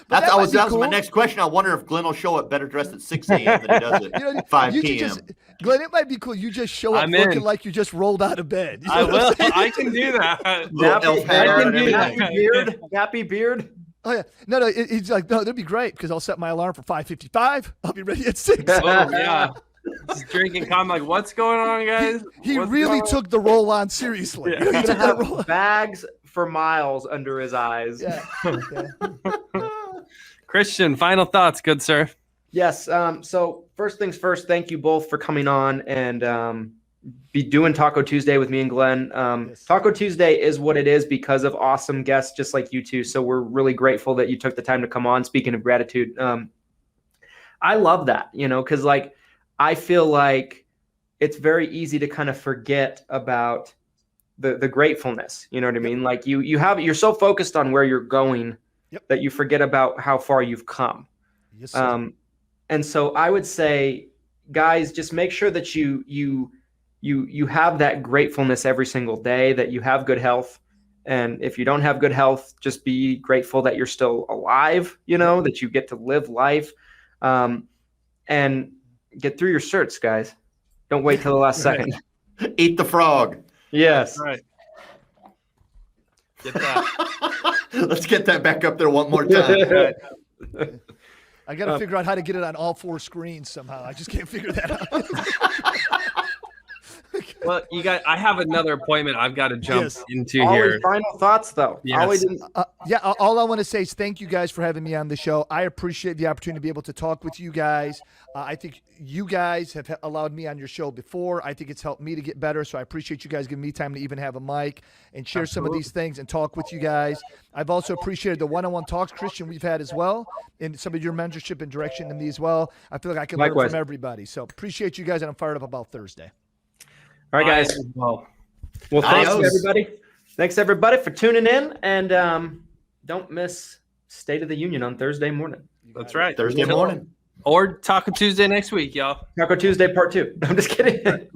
That was my next question. I wonder if Glenn will show up better dressed at 6 a.m. than he does at 5 p.m. Glenn, it might be cool. You just show up looking like you just rolled out of bed. I will. I can do that. Nappy beard. Oh yeah, no. He's like, no, that'd be great because I'll set my alarm for 5:55. I'll be ready at 6. Oh yeah. Just drinking. I'm like, what's going on, guys? He really took the role on seriously. Yeah. He's gonna have bags for miles under his eyes. Yeah. Christian, final thoughts, good sir. Yes. So first things first, thank you both for coming on and be doing Taco Tuesday with me and Glenn. Yes. Taco Tuesday is what it is because of awesome guests just like you two. So we're really grateful that you took the time to come on. Speaking of gratitude, I love that, because I feel like it's very easy to kind of forget about the gratefulness. You know what I mean? Like you're so focused on where you're going that you forget about how far you've come. Yes, sir. And so I would say, guys, just make sure that you have that gratefulness every single day, that you have good health, And if you don't have good health, just be grateful that you're still alive, that you get to live life, and get through your certs, guys. Don't wait till the last second. Eat the frog. Yes. All right. Get that. Let's get that back up there one more time. I got to figure out how to get it on all 4 screens somehow. I just can't figure that out. Well, you guys, I have another appointment I've got to jump into Always here. final thoughts, though. Yes. All I want to say is thank you guys for having me on the show. I appreciate the opportunity to be able to talk with you guys. I think you guys have allowed me on your show before. I think it's helped me to get better, so I appreciate you guys giving me time to even have a mic and share some of these things and talk with you guys. I've also appreciated the one-on-one talks, Christian, we've had as well, and some of your mentorship and direction to me as well. I feel like I can learn from everybody. So appreciate you guys, and I'm fired up about Thursday. All right, guys. Well, thanks everybody. Thanks everybody for tuning in, and don't miss State of the Union on Thursday morning. That's right. Thursday morning. Or Taco Tuesday next week, y'all. Taco Tuesday Part 2. I'm just kidding.